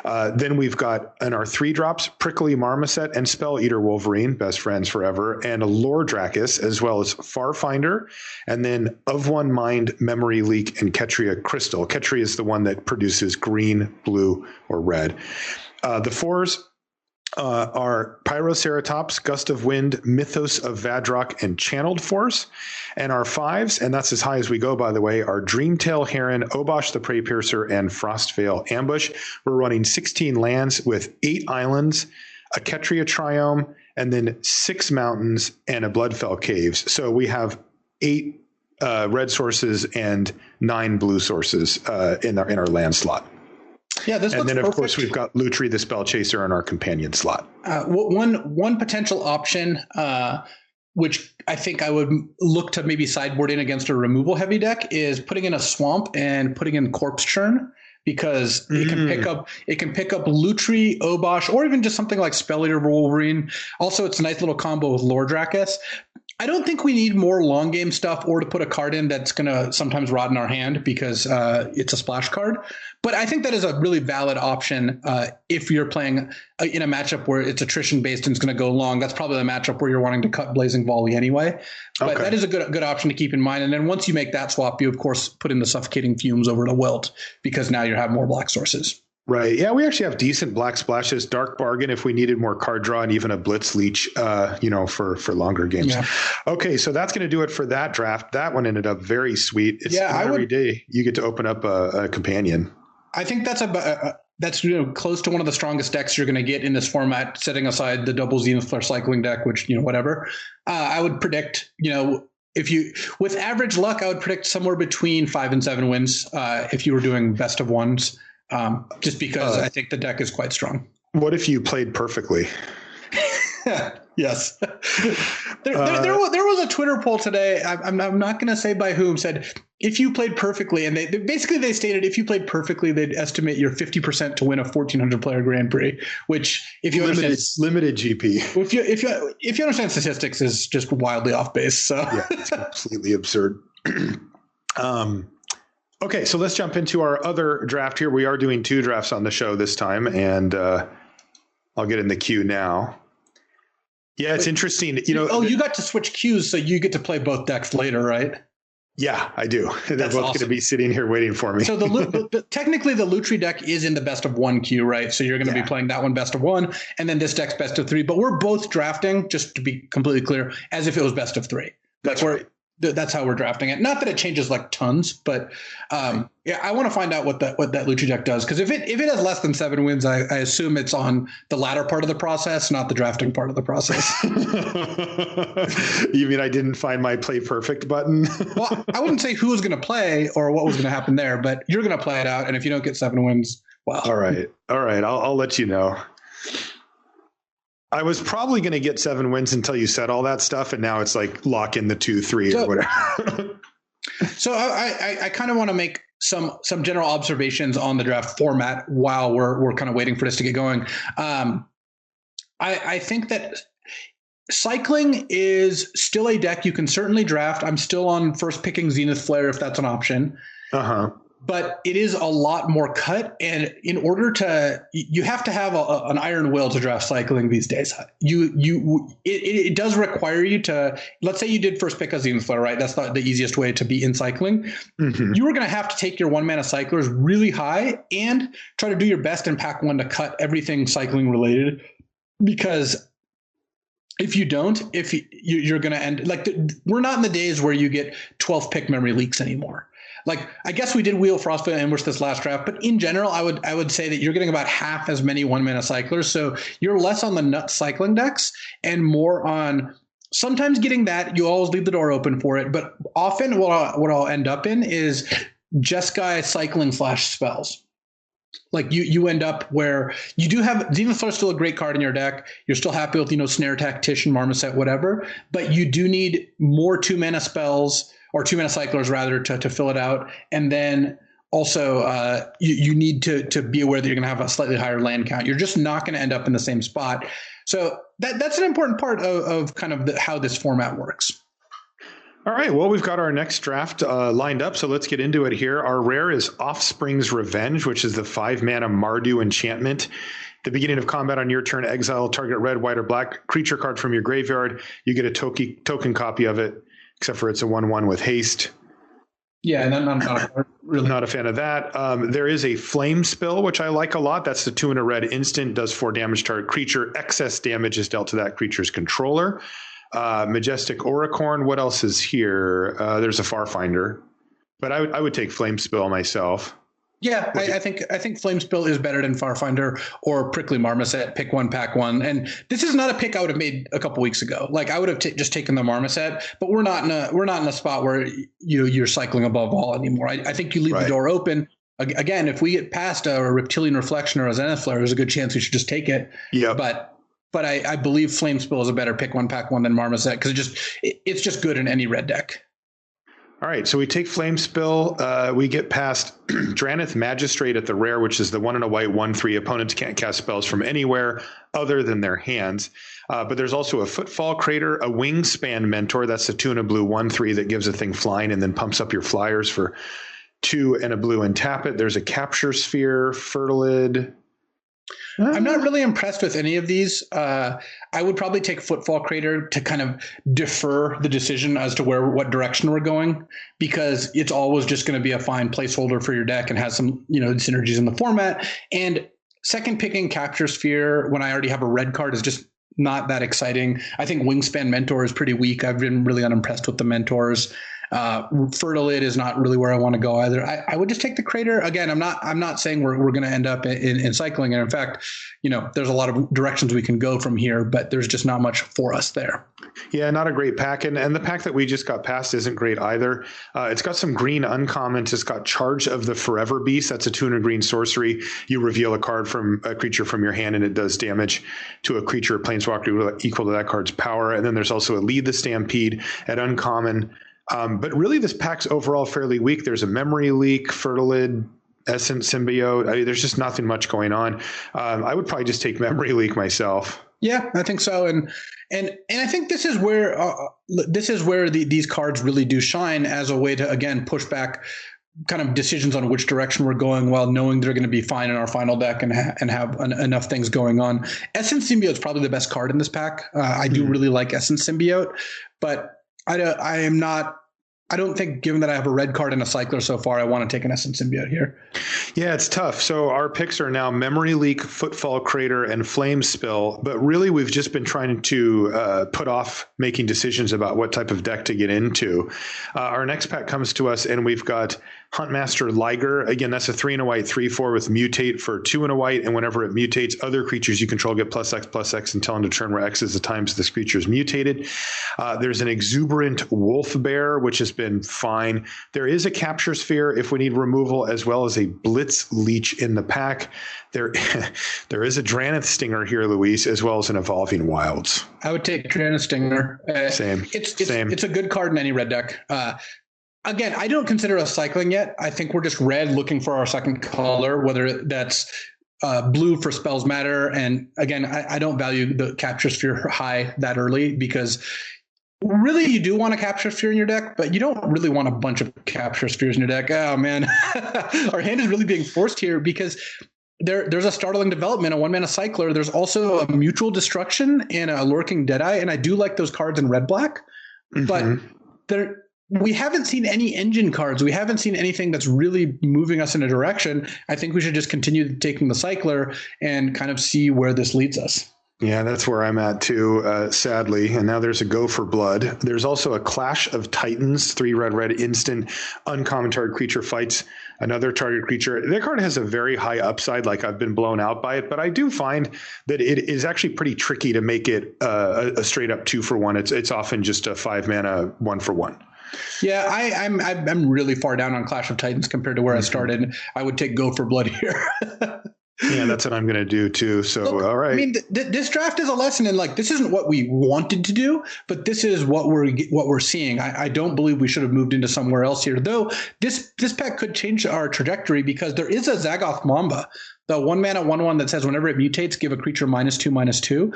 Then we've got, in our 3-drops, Prickly Marmoset and Spell Eater Wolverine, best friends forever, and a Lore Dracus, as well as Farfinder, and then Of One Mind, Memory Leak, and Ketria Crystal. Ketria is the one that produces green, blue, or red. The 4s are Pyroceratops, Gust of Wind, Mythos of Vadrock, and Channeled Force. And our 5s, and that's as high as we go, by the way, are Dreamtail Heron, Obosh the Prey Piercer, and Frostveil Ambush. We're running 16 lands with 8 islands, a Ketria Triome, and then 6 mountains and a Bloodfell Caves. So we have 8 red sources and 9 blue sources in our land slot. Yeah, this looks perfect. And then, of course, we've got Lutri, the Spell Chaser, in our companion slot. One potential option, which I think I would look to maybe sideboard in against a removal heavy deck, is putting in a Swamp and putting in Corpse Churn, because it can pick up Lutri, Obosh, or even just something like Spell Eater Wolverine. Also, it's a nice little combo with Lore Dracus. I don't think we need more long game stuff or to put a card in that's going to sometimes rot in our hand because it's a splash card. But I think that is a really valid option if you're playing in a matchup where it's attrition based and it's going to go long. That's probably the matchup where you're wanting to cut Blazing Volley anyway. But that is a good option to keep in mind. And then once you make that swap, you, of course, put in the Suffocating Fumes over to Wilt, because now you have more black sources. Right. Yeah, we actually have decent black splashes. Dark Bargain if we needed more card draw, and even a Blitz Leech, for longer games. Yeah. Okay, so that's going to do it for that draft. That one ended up very sweet. It's every day you get to open up a companion. I think that's close to one of the strongest decks you're going to get in this format, setting aside the double Zenith Flare cycling deck, which, whatever. I would predict, with average luck, I would predict somewhere between 5 and 7 wins if you were doing best of ones. Just because I think the deck is quite strong. What if you played perfectly? Yes. There was a Twitter poll today. I'm not going to say by whom, said if you played perfectly, and they stated if you played perfectly, they'd estimate you're 50% to win a 1,400 player Grand Prix. Which, if you limited GP, if you understand statistics, is just wildly off base. So yeah, it's completely absurd. Okay, so let's jump into our other draft here. We are doing 2 drafts on the show this time, and I'll get in the queue now. Yeah, it's interesting. You got to switch queues, so you get to play both decks later, right? Yeah, I do. They're both going to be sitting here waiting for me. So technically the Lutri deck is in the best of 1 queue, right? So you're going to be playing that one best of 1, and then this deck's best of 3. But we're both drafting, just to be completely clear, as if it was best of 3. That's how we're drafting it. Not that it changes like tons, but I want to find out what that Lutri deck does, because if it has less than 7 wins, I assume it's on the latter part of the process, not the drafting part of the process. You mean I didn't find my play perfect button? Well, I wouldn't say who was going to play or what was going to happen there, but you're going to play it out, and if you don't get 7 wins, well. All right. I'll let you know. I was probably going to get 7 wins until you said all that stuff, and now it's like lock in the 2-3 or whatever. So I kind of want to make some general observations on the draft format while we're kind of waiting for this to get going. I think that cycling is still a deck you can certainly draft. I'm still on first picking Zenith Flare if that's an option. But it is a lot more cut, and in order to, you have to have an iron will to draft cycling these days. It does require you to, let's say you did first pick a Zenith Flare, right? That's not the easiest way to be in cycling. You are going to have to take your 1-mana cyclers really high and try to do your best in pack 1 to cut everything cycling related, because if you don't, you're going to end like we're not in the days where you get 12th pick memory leaks anymore. Like, I guess we did wheel Frostbite Ambush this last draft, but in general, I would say that you're getting about half as many 1-mana cyclers. So you're less on the nut cycling decks and more on sometimes getting that. You always leave the door open for it. But often what I'll end up in is Jeskai cycling / spells. Like you end up where you do have Zenith Flare, still a great card in your deck. You're still happy with, Snare Tactician, Marmoset, whatever, but you do need more 2-mana spells, or 2-mana cyclers rather, to fill it out. And then also you need to be aware that you're going to have a slightly higher land count. You're just not going to end up in the same spot. So that's an important part of kind of how this format works. All right. Well, we've got our next draft lined up, so let's get into it here. Our rare is Offspring's Revenge, which is the 5-mana Mardu enchantment. At the beginning of combat on your turn, exile target red, white, or black creature card from your graveyard. You get a token copy of it, except for it's a 1/1 with haste. Yeah, and I'm really not a fan of that. There is a Flame Spill, which I like a lot. That's the 2 and a red instant, does 4 damage to target creature. Excess damage is dealt to that creature's controller. Majestic Auricorn. What else is here? There's a Farfinder, but I would take Flame Spill myself. Yeah, I think Flame Spill is better than Farfinder or Prickly Marmoset. Pick 1, pack 1, and this is not a pick I would have made a couple weeks ago. Like, I would have just taken the Marmoset, but we're not in a spot where you're cycling above all anymore. I think you leave the door open. Again, if we get past a Reptilian Reflection or a Zenith Flare, there's a good chance we should just take it. Yeah, but I believe Flame Spill is a better pick 1, pack 1 than Marmoset, because it's just good in any red deck. All right, so we take Flame Spill. We get past Dranith Magistrate at the rare, which is the 1 and a white 1/3. Opponents can't cast spells from anywhere other than their hands. But there's also a Footfall Crater, a Wingspan Mentor. That's the 2 and a blue 1/3 that gives a thing flying and then pumps up your flyers for 2 and a blue and tap it. There's a Capture Sphere, Fertilid. I'm not really impressed with any of these. I would probably take Footfall Crater to kind of defer the decision as to what direction we're going, because it's always just going to be a fine placeholder for your deck and has some synergies in the format. And second picking Capture Sphere when I already have a red card is just not that exciting. I think Wingspan Mentor is pretty weak. I've been really unimpressed with the mentors. Fertilid is not really where I want to go either. I would just take the Crater. Again, I'm not saying we're going to end up in cycling. And in fact, there's a lot of directions we can go from here, but there's just not much for us there. Yeah, not a great pack. And the pack that we just got past isn't great either. It's got some green uncommons. It's got Charge of the Forever Beast. That's a 2 green sorcery. You reveal a card from a creature from your hand, and it does damage to a creature, planeswalker, equal to that card's power. And then there's also a Lead the Stampede at uncommon. But really, this pack's overall fairly weak. There's a Memory Leak, Fertilid, Essence Symbiote. I mean, there's just nothing much going on. I would probably just take Memory Leak myself. Yeah, I think so. And I think this is where these cards really do shine as a way to, again, push back kind of decisions on which direction we're going, while knowing they're going to be fine in our final deck and have enough things going on. Essence Symbiote is probably the best card in this pack. I do really like Essence Symbiote, but I don't think, given that I have a red card and a cycler so far, I want to take an Essence Symbiote here. Yeah, it's tough. So our picks are now Memory Leak, Footfall Crater, and Flame Spill. But really, we've just been trying to put off making decisions about what type of deck to get into. Our next pack comes to us, and we've got Huntmaster Liger. Again, that's a 3 and a white 3/4 with Mutate for 2 and a white. And whenever it mutates, other creatures you control get +X/+X until end of turn, where X is the times this creature is mutated. There's an Exuberant Wolf Bear, which has been fine. There is a Capture Sphere if we need removal, as well as a Blitz Leech in the pack. There is a Dranith Stinger here, Luis, as well as an Evolving Wilds. I would take Dranith Stinger. Same. It's a good card in any red deck. Again, I don't consider us cycling yet. I think we're just red looking for our second color, whether that's blue for spells matter. And again, I don't value the capture sphere high that early because really you do want a capture sphere in your deck, but you don't really want a bunch of capture spheres in your deck. Oh man, our hand is really being forced here because there's a startling development, a 1-mana cycler. There's also a mutual destruction and a lurking deadeye. And I do like those cards in red-black, but we haven't seen any engine cards. We haven't seen anything that's really moving us in a direction. I think we should just continue taking the cycler and kind of see where this leads us. Yeah, that's where I'm at too, sadly. And now there's a Go for Blood. There's also a Clash of Titans, 3 red instant, uncommon target creature fights another target creature. That card has a very high upside, like I've been blown out by it, but I do find that it is actually pretty tricky to make it a straight up 2-for-1. It's often just a 5-mana 1-for-1. Yeah, I'm really far down on Clash of Titans compared to where I started. I would take Go for Blood here. Yeah, that's what I'm going to do too. So, look, all right. I mean, this draft is a lesson in like this isn't what we wanted to do, but this is what we're seeing. I don't believe we should have moved into somewhere else here, though. This pack could change our trajectory because there is a Zagoth Mamba, the 1-mana 1/1 that says whenever it mutates, give a creature -2/-2.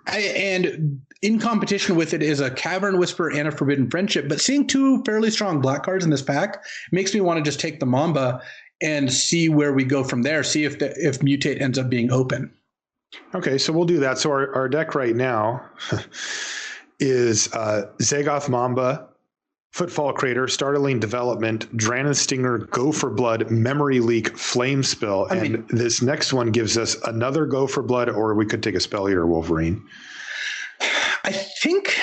And in competition with it is a Cavern Whisper and a Forbidden Friendship. But seeing 2 fairly strong black cards in this pack makes me want to just take the Mamba and see where we go from there. See if Mutate ends up being open. Okay, so we'll do that. So our deck right now is Zagoth Mamba, Footfall Crater, Startling Development, Drannith Stinger, Go for Blood, Memory Leak, Flame Spell. And this next one gives us another Go for Blood, or we could take a Spell Eater Wolverine. I think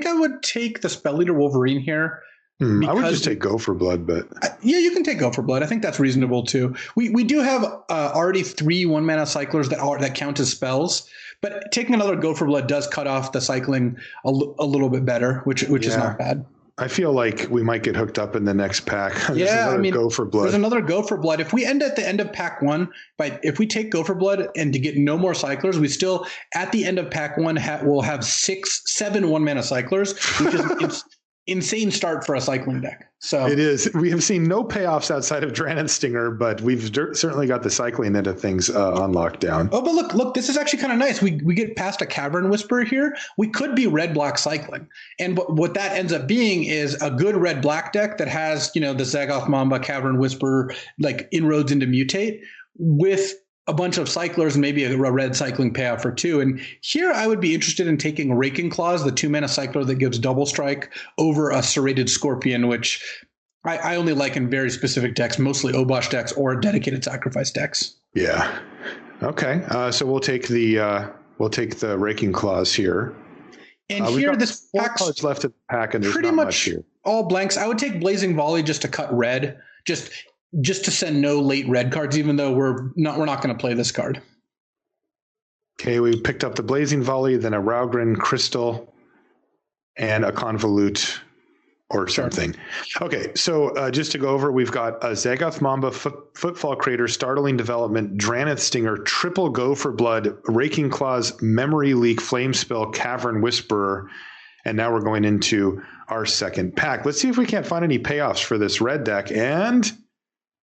I would take the Spell Eater Wolverine here. I would just take Go for Blood, but yeah, you can take Go for Blood. I think that's reasonable too. We do have already 3 1-mana cyclers that count as spells, but taking another Go for Blood does cut off the cycling a little bit better, which is not bad. I feel like we might get hooked up in the next pack. Go for Blood. There's another Go for Blood. If we end at the end of pack 1, if we take Go for Blood and to get no more cyclers, we still at the end of pack 1 will have 7 1-mana cyclers, which is insane start for a cycling deck. So it is. We have seen no payoffs outside of Drannith Stinger, but we've certainly got the cycling end of things on lockdown. Oh, but look, this is actually kind of nice. We get past a Cavern Whisperer here. We could be red-black cycling. And what that ends up being is a good red-black deck that has, the Zagoth Mamba, Cavern Whisperer, like inroads into Mutate with a bunch of cyclers and maybe a red cycling payoff for 2. And here I would be interested in taking Raking Claws, the 2-mana cycler that gives double strike, over a Serrated Scorpion, which I only like in very specific decks, mostly Obosh decks or dedicated sacrifice decks. Yeah. Okay. So we'll take the Raking Claws here. And here this pack's 4 cards left in the pack, and there's pretty not much here. All blanks. I would take Blazing Volley just to cut red. Just to send no late red cards, even though we're not going to play this card. Okay, we picked up the Blazing Volley, then a Raugrin Crystal, and a Convolute or something. Okay, so just to go over, we've got a Zagoth Mamba, Footfall Crater, Startling Development, Drannith Stinger, triple Go for Blood, Raking Claws, Memory Leak, Flame Spell, Cavern Whisperer, and now we're going into our second pack. Let's see if we can't find any payoffs for this red deck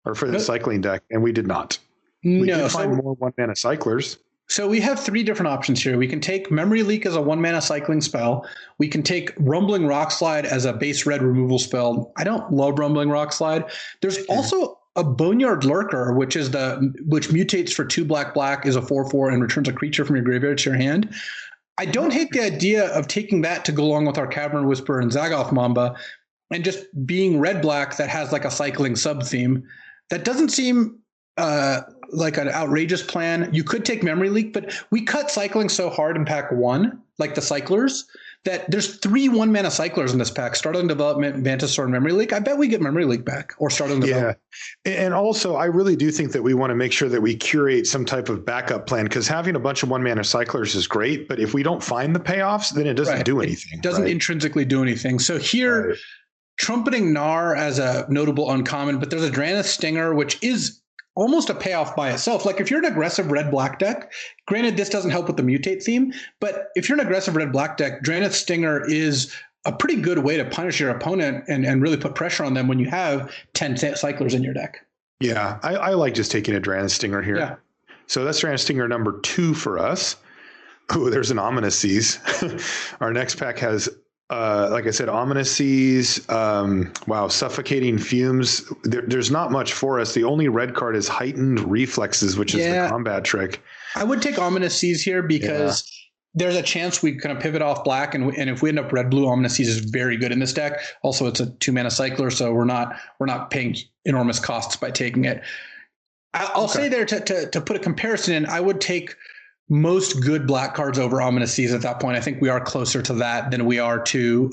or for the cycling deck, and we did not. We did find more 1-mana cyclers. So we have 3 different options here. We can take Memory Leak as a 1-mana cycling spell. We can take Rumbling Rockslide as a base red removal spell. I don't love Rumbling Rockslide. There's also a Boneyard Lurker, which mutates for 2 black, is a 4/4 and returns a creature from your graveyard to your hand. I don't hate the idea of taking that to go along with our Cavern Whisperer and Zagoth Mamba and just being red-black that has like a cycling sub-theme. That doesn't seem like an outrageous plan. You could take Memory Leak, but we cut cycling so hard in pack 1, like the cyclers, that there's 3 1-mana cyclers in this pack: Startling Development, Vantage Sword, Memory Leak. I bet we get Memory Leak back or Startling Development. Yeah. And also, I really do think that we want to make sure that we curate some type of backup plan, because having a bunch of 1-mana cyclers is great, but if we don't find the payoffs, then it doesn't do anything. It doesn't intrinsically do anything. So here, Trumpeting Gnar as a notable uncommon, but there's a Drannith Stinger, which is almost a payoff by itself. Like if you're an aggressive red-black deck, granted this doesn't help with the mutate theme, but if you're an aggressive red-black deck, Drannith Stinger is a pretty good way to punish your opponent and really put pressure on them when you have 10 cyclers in your deck. Yeah, I like just taking a Dran Stinger here. Yeah. So that's Dran Stinger number 2 for us. Oh, there's an Ominous Seas. Our next pack has, like I said, Ominous Seas. Suffocating Fumes. There's not much for us. The only red card is Heightened Reflexes, which is the combat trick. I would take Ominous Seas here because there's a chance we kind of pivot off black, and if we end up red-blue, Ominous Seas is very good in this deck. Also, it's a 2-mana cycler, so we're not paying enormous costs by taking it. I'll say there to put a comparison in, I would take most good black cards over Ominous Seas at that point. I think we are closer to that than we are to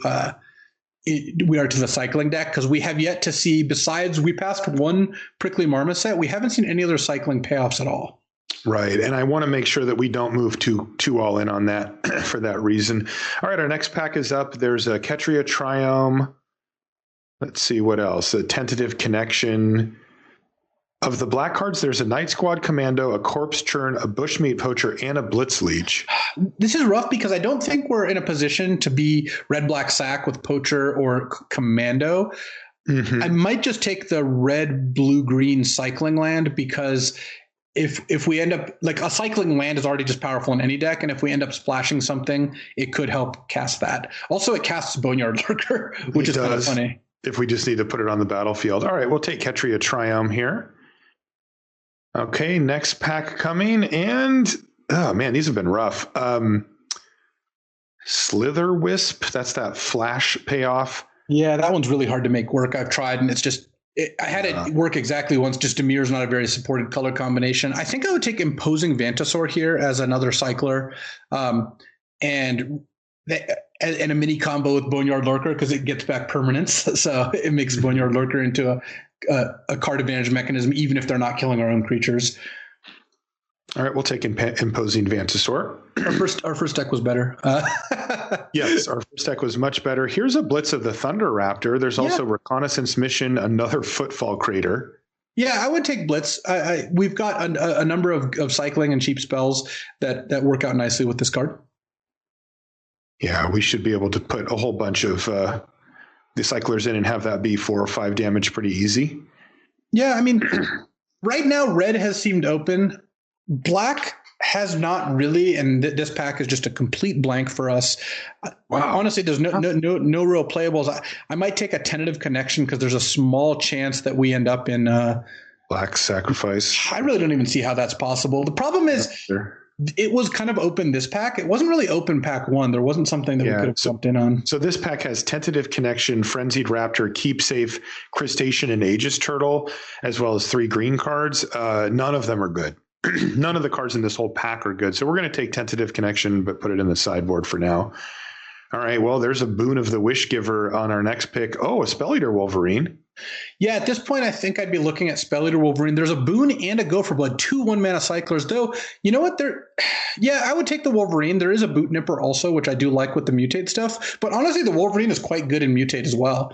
the cycling deck, because we have yet to see, besides we passed one Prickly Marmoset, we haven't seen any other cycling payoffs at all. Right. And I want to make sure that we don't move too all in on that for that reason. All right. Our next pack is up. There's a Ketria Triome. Let's see what else. A Tentative Connection. Of the black cards, there's a Night Squad Commando, a Corpse Churn, a Bushmeat Poacher, and a Blitz Leech. This is rough because I don't think we're in a position to be red-black sack with Poacher or Commando. Mm-hmm. I might just take the red-blue-green cycling land, because if we end up, like, a cycling land is already just powerful in any deck, and if we end up splashing something, it could help cast that. Also, it casts Boneyard Lurker, which is kind of funny. If we just need to put it on the battlefield. All right, we'll take Ketria Triome here. Okay, next pack coming, and oh man, these have been rough. Slither Wisp, that's that flash payoff. Yeah, that one's really hard to make work. I've tried, and it's just, I had it work exactly once. Just Demir's not a very supported color combination. I think I would take Imposing Vantasaur here as another cycler, and a mini combo with Boneyard Lurker, because it gets back permanence. So it makes Boneyard Lurker into a card advantage mechanism, even if they're not killing our own creatures. All right, we'll take Imposing Vantasaur. Our first deck was better. Yes, our first deck was much better. Here's a Blitz of the Thunder Raptor. There's also Reconnaissance Mission, another Footfall Crater. Yeah, I would take Blitz. We've got a number of cycling and cheap spells that work out nicely with this card. Yeah, we should be able to put a whole bunch of the cyclers in and have that be 4 or 5 damage pretty easy. Yeah, I mean, right now red has seemed open. Black has not really, and this pack is just a complete blank for us. Wow. Honestly, there's no real playables. I might take a Tentative Connection because there's a small chance that we end up in Black Sacrifice. I really don't even see how that's possible. The problem is it was kind of open this pack. It wasn't really open pack 1. There wasn't something that we could have jumped in on. So this pack has Tentative Connection, Frenzied Raptor, Keep Safe, Crustacean, and Aegis Turtle, as well as 3 green cards. None of them are good. None of the cards in this whole pack are good. So we're going to take Tentative Connection, but put it in the sideboard for now. All right, well, there's a Boon of the Wish Giver on our next pick. Oh, a Spell Eater Wolverine. Yeah, at this point, I think I'd be looking at Spell Eater Wolverine. There's a Boon and a Gopher Blood, 2 1-mana cyclers. Though, you know what? I would take the Wolverine. There is a Boot Nipper also, which I do like with the Mutate stuff. But honestly, the Wolverine is quite good in Mutate as well.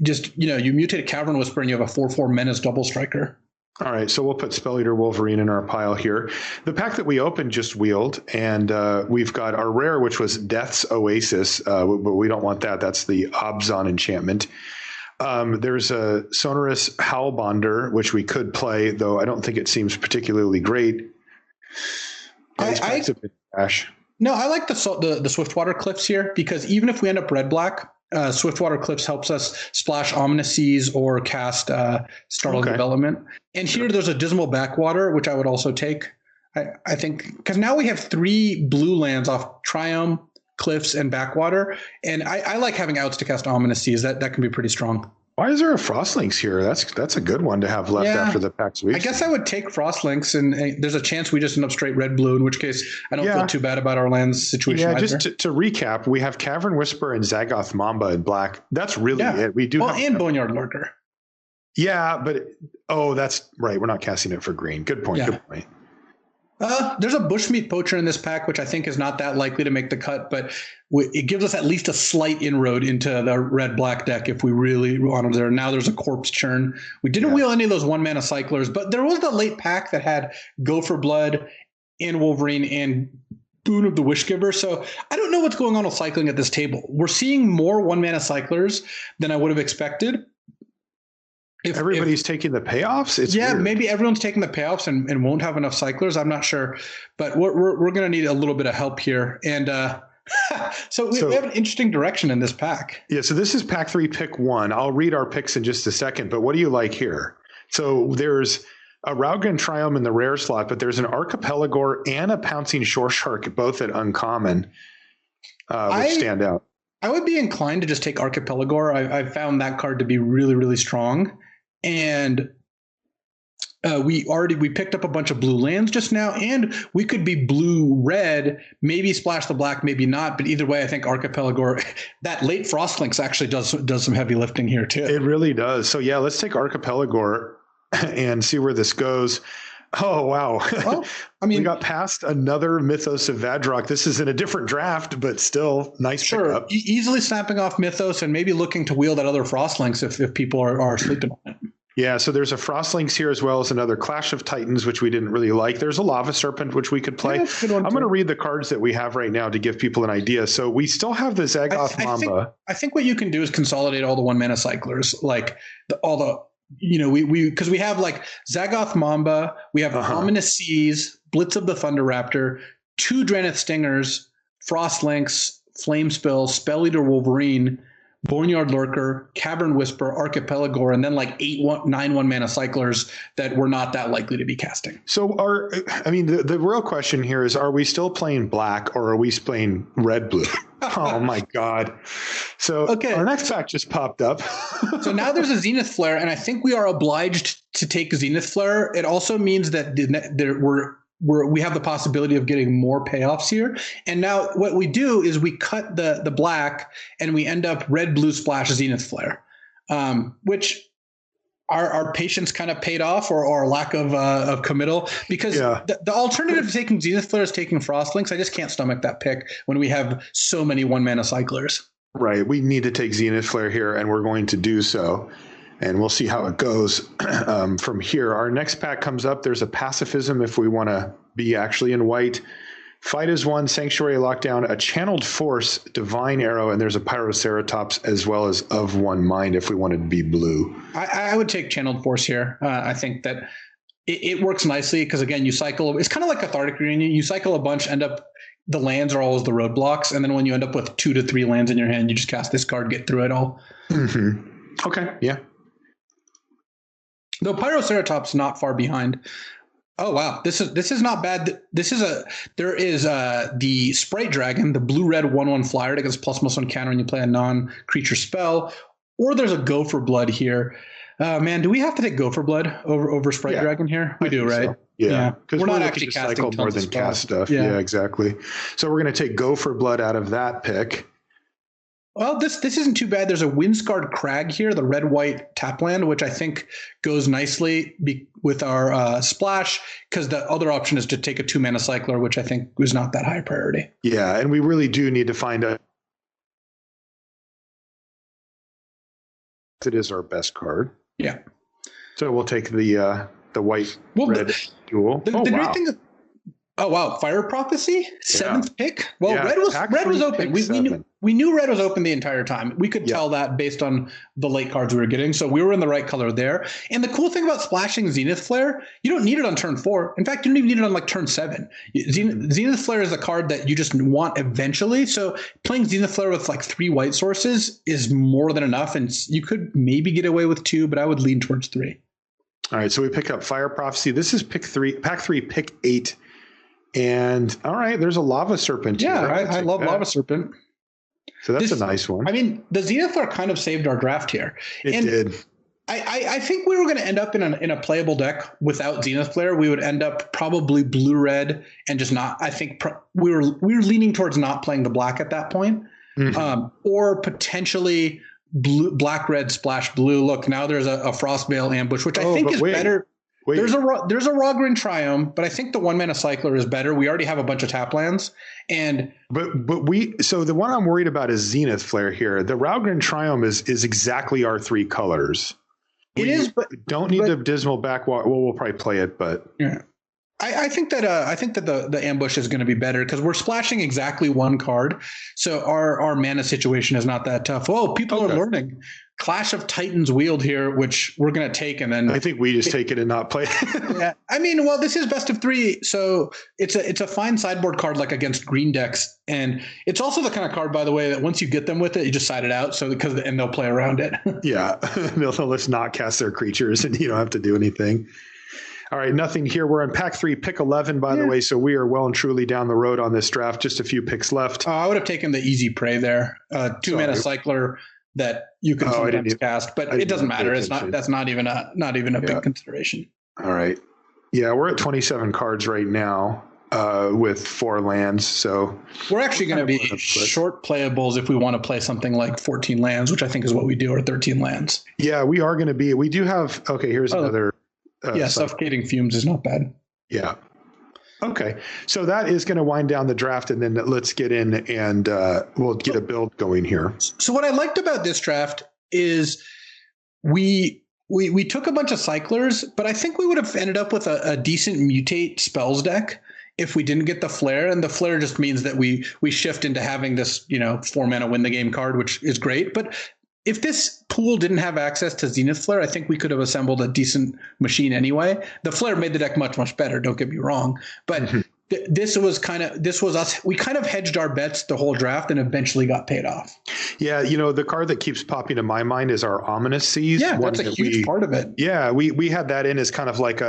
Just, you mutate a Cavern Whisper and you have a 4/4 Menace double striker. All right, so we'll put Spell Eater Wolverine in our pile here. The pack that we opened just wheeled, and we've got our rare, which was Death's Oasis, but we don't want that. That's the Obzon enchantment. There's a Sonorous Howlbonder, which we could play, though I don't think it seems particularly great. No, I like the Swiftwater Cliffs here, because even if we end up red-black, Swiftwater Cliffs helps us splash Ominous Seas or cast Startled Development. And here there's a Dismal Backwater, which I would also take. I think, because now we have 3 blue lands off Triumph, Cliffs, and Backwater. And I like having outs to cast Ominous Seas. That can be pretty strong. Why is there a Frostlinks here? That's a good one to have left after the pack sweep. I guess I would take Frostlinks, and there's a chance we just end up straight red-blue, in which case I don't feel too bad about our lands situation either. Just to recap, we have Cavern Whisper and Zagoth Mamba in black. That's really it. We do and Boneyard Lurker. Yeah, but that's right. We're not casting it for green. Good point. Yeah. Good point. There's a Bushmeat Poacher in this pack, which I think is not that likely to make the cut, but it gives us at least a slight inroad into the red-black deck if we really want them there. Now there's a Corpse Churn. We didn't wheel any of those 1-mana cyclers, but there was the late pack that had Gopher Blood and Wolverine and boon of the Wish Giver. So I don't know what's going on with cycling at this table. We're seeing more 1-mana cyclers than I would have expected. If everybody's taking the payoffs, it's weird. Maybe everyone's taking the payoffs and won't have enough cyclers. I'm not sure, but we're going to need a little bit of help here. And so we have an interesting direction in this pack. Yeah. So this is pack 3, pick 1. I'll read our picks in just a second, but what do you like here? So there's a Raugrin Triome in the rare slot, but there's an Archipelagore and a Pouncing Shore Shark, both at uncommon, which stand out. I would be inclined to just take Archipelagore. I found that card to be really, really strong. And we picked up a bunch of blue lands just now, and we could be blue-red, maybe splash the black, maybe not. But either way, I think Archipelagore, that late Frostlinks actually does some heavy lifting here too. It really does. So yeah, let's take Archipelagore and see where this goes. Oh, wow. Well, I mean, we got past another Mythos of Vadrok. This is in a different draft, but still nice pickup. Easily snapping off Mythos and maybe looking to wield that other Frostlinks if people are sleeping on it. Yeah, so there's a Frostlinks here as well as another Clash of Titans, which we didn't really like. There's a Lava Serpent, which we could play. I'm going to read the cards that we have right now to give people an idea. So we still have the Zagoth Mamba. I think what you can do is consolidate all the 1-mana cyclers, like because we have like Zagoth Mamba, we have Ominous Seas, Blitz of the Thunder Raptor, 2 Drannith Stingers, Frostlinks, Flame Spill, Spell Eater Wolverine, Boneyard Lurker, Cavern Whisper, Archipelagore, and then like 9 1-mana cyclers that we're not that likely to be casting. So the real question here is, are we still playing black or are we playing red-blue? Oh my God. So our next pack just popped up. So now there's a Zenith Flare, and I think we are obliged to take Zenith Flare. It also means that we have the possibility of getting more payoffs here. And now what we do is we cut the black and we end up red-blue splash Zenith Flare, which our patience kind of paid off, or our lack of committal, because the alternative to taking Zenith Flare is taking Frostlinks. I just can't stomach that pick when we have so many 1-mana cyclers. Right. We need to take Zenith Flare here, and we're going to do so. And we'll see how it goes from here. Our next pack comes up. There's a Pacifism if we want to be actually in white. Fight is 1, Sanctuary Lockdown, a Channeled Force, Divine Arrow, and there's a Pyroceratops as well as of 1 Mind if we wanted to be blue. I would take Channeled Force here. I think that it works nicely because, again, you cycle. It's kind of like Cathartic Reunion. You cycle a bunch, end up the lands are always the roadblocks, and then when you end up with 2 to 3 lands in your hand, you just cast this card, get through it all. Mm-hmm. Okay, yeah. Though Pyroceratops not far behind. Oh wow, this is not bad. There is the Sprite Dragon, the blue-red 1/1 flyer that gets ++1 counter when you play a non-creature spell, or there's a Gopher Blood here. Man, do we have to take Gopher Blood over Sprite Dragon here? We do, right? So. Yeah, because we're not actually casting more than cast stuff. Yeah, exactly. So we're going to take Gopher Blood out of that pick. Well, this isn't too bad. There's a Windscarred Crag here, the red-white tap land, which I think goes nicely with our splash, because the other option is to take a 2-mana cycler, which I think was not that high priority. Yeah, and we really do need to find a... It is our best card. Yeah. So we'll take the white-red duel. Great thing is, oh wow, Fire Prophecy, 7th pick. Well, red was open. We knew red was open the entire time. We could tell that based on the late cards we were getting. So we were in the right color there. And the cool thing about splashing Zenith Flare, you don't need it on turn 4. In fact, you don't even need it on like turn 7. Zenith Flare is a card that you just want eventually. So playing Zenith Flare with like 3 white sources is more than enough. And you could maybe get away with 2, but I would lean towards 3. All right, so we pick up Fire Prophecy. This is pack 3, pick 8. And all right, there's a Lava Serpent. Yeah, I love Lava Serpent. So that's a nice one. I mean, the Zenith Flare kind of saved our draft here. It did. I think we were going to end up in a playable deck without Zenith Flare. We would end up probably blue-red and just not. I think we were leaning towards not playing the black at that point, or potentially black-red splash blue. Look, now there's a Frostveil Ambush, which I think is better. Wait. There's a Raugrin Triome, but I think the 1-mana cycler is better. We already have a bunch of tap lands, so the one I'm worried about is Zenith Flare here. The Raugrin Triome is exactly our 3 colors. It is, but don't need the Dismal Backwalk. Well, we'll probably play it, but yeah. I think that the ambush is going to be better because we're splashing exactly one card, so our mana situation is not that tough. Oh, people are learning Clash of Titans Wield here, which we're going to take, and then I think we just take it and not play. Yeah, I mean, well, this is best of 3, so it's a fine sideboard card like against green decks, and it's also the kind of card, by the way, that once you get them with it, you just side it out, and they'll play around it. Yeah, they'll just not cast their creatures, and you don't have to do anything. All right, nothing here. We're on pack 3, pick 11, by the way, so we are well and truly down the road on this draft. Just a few picks left. I would have taken the Easy Prey there. 2-mana cycler that you can sometimes cast, but it doesn't matter. It's not. That's not even a big consideration. All right. Yeah, we're at 27 cards right now with 4 lands. So we're actually going to be short playables if we want to play something like 14 lands, which I think is what we do, or 13 lands. Yeah, we are going to be. We do have. Okay, here's another. Suffocating Fumes is not bad. Yeah. Okay. So that is going to wind down the draft, and then let's get in and we'll get a build going here. So what I liked about this draft is we took a bunch of cyclers, but I think we would have ended up with a decent mutate spells deck if we didn't get the flare. And the flare just means that we shift into having this, 4-mana win the game card, which is great. But if this pool didn't have access to Zenith Flare, I think we could have assembled a decent machine anyway. The Flare made the deck much, much better. Don't get me wrong. But this was us. We kind of hedged our bets the whole draft and eventually got paid off. Yeah. The card that keeps popping in my mind is our Ominous Seas. Yeah, that's a huge part of it. Yeah. We had that in as kind of like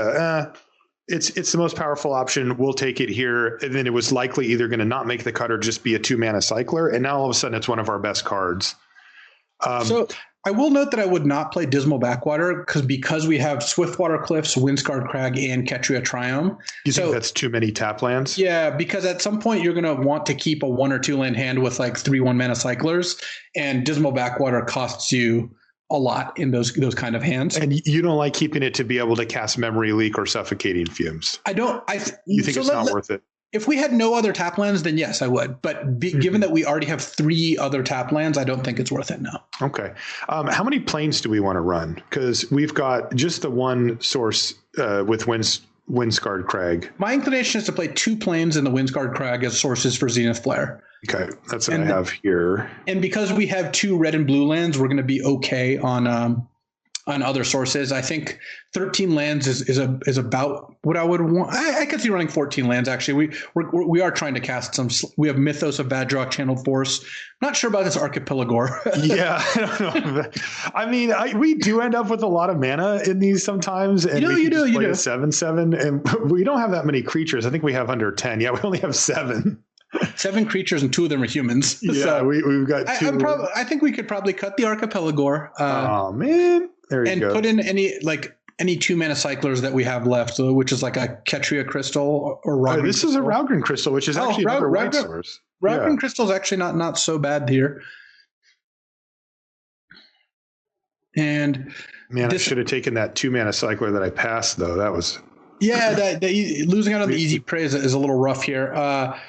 it's the most powerful option. We'll take it here. And then it was likely either going to not make the cut or just be a 2-mana cycler. And now all of a sudden it's one of our best cards. So I will note that I would not play Dismal Backwater because we have Swiftwater Cliffs, Windscarred Crag, and Ketria Triome. You think that's too many tap lands? Yeah, because at some point you're going to want to keep a 1 or 2 land hand with like 3 1-mana cyclers, and Dismal Backwater costs you a lot in those kind of hands. And you don't like keeping it to be able to cast Memory Leak or Suffocating Fumes? I don't. You think it's not worth it? If we had no other tap lands, then yes, I would. But given that we already have 3 other tap lands, I don't think it's worth it now. Okay. How many planes do we want to run? Because we've got just the one source with Windscarred Crag. My inclination is to play 2 planes in the Windscarred Crag as sources for Zenith Flare. Okay, that's what I have here. And because we have 2 red and blue lands, we're going to be okay on other sources. I think 13 lands is about what I would want. I could see running 14 lands. Actually, we are trying to cast some. We have Mythos of Vadrok, Channeled Force. Not sure about this Archipelagor. Yeah, I don't know. I mean, we do end up with a lot of mana in these sometimes, and we do. 7/7, and we don't have that many creatures. I think we have under 10. Yeah, we only have 7. 7 creatures, and 2 of them are humans. Yeah, so we've got 2. I think we could probably cut the Archipelagor. Oh man. And put in any 2-mana cyclers that we have left, which is like a Ketria Crystal or Rogren. This is a Rogren Crystal, which is actually another white source. Rogren Crystal is actually not so bad here. And man, I should have taken that 2-mana cycler that I passed, though. That was losing out on the Easy Prey is a little rough here.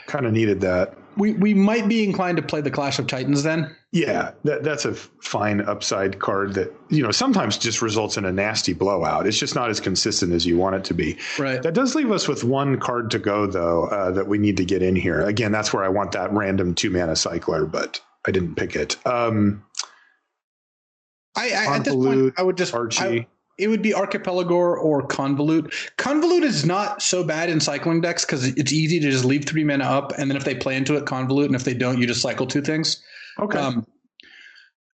Kind of needed that. We might be inclined to play the Clash of Titans then. Yeah, that's a fine upside card that, sometimes just results in a nasty blowout. It's just not as consistent as you want it to be. Right. That does leave us with 1 card to go, though, that we need to get in here. Again, that's where I want that random 2-mana cycler, but I didn't pick it. At this point, I would just Archie. It would be Archipelagor or Convolute. Convolute is not so bad in cycling decks because it's easy to just leave 3 mana up, and then if they play into it, Convolute, and if they don't, you just cycle 2 things. Okay.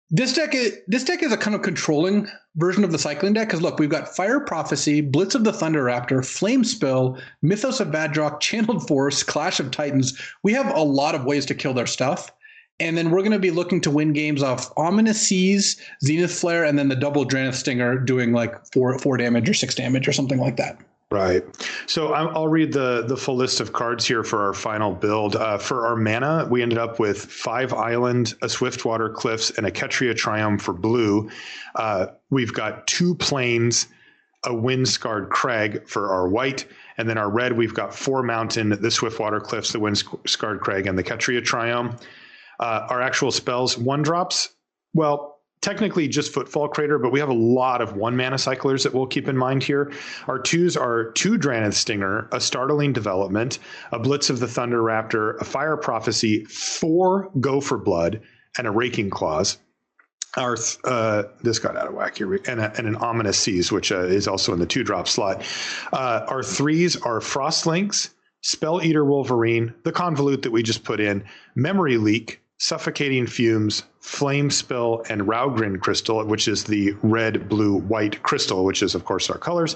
This deck is a kind of controlling version of the cycling deck because look, we've got Fire Prophecy, Blitz of the Thunder Raptor, Flame Spill, Mythos of Vadrok, Channeled Force, Clash of Titans. We have a lot of ways to kill their stuff. And then we're going to be looking to win games off Ominous Seas, Zenith Flare, and then the double Dranith Stinger doing like 4 damage or 6 damage or something like that. Right. So I'll read the full list of cards here for our final build. For our mana, we ended up with 5 Island, a Swiftwater Cliffs, and a Ketria Triumph for blue. We've got 2 plains, a Windscarred Crag for our white. And then our red, we've got 4 Mountain, the Swiftwater Cliffs, the Windscarred Crag, and the Ketria Triumph. Our actual spells, 1-drops. Well, technically just Footfall Crater, but we have a lot of 1-mana cyclers that we'll keep in mind here. Our 2s are 2 Drannith Stinger, a Startling Development, a Blitz of the Thunder Raptor, a Fire Prophecy, 4 Gopher Blood, and a Raking Claws. Our this got out of whack here, and an Ominous Seas, which is also in the 2-drop slot. Our 3s are Frostlinks, Spell Eater Wolverine, the Convolute that we just put in, Memory Leak, Suffocating Fumes, Flame Spill, and Raugrin Crystal, which is the red, blue, white crystal, which is, of course, our colors.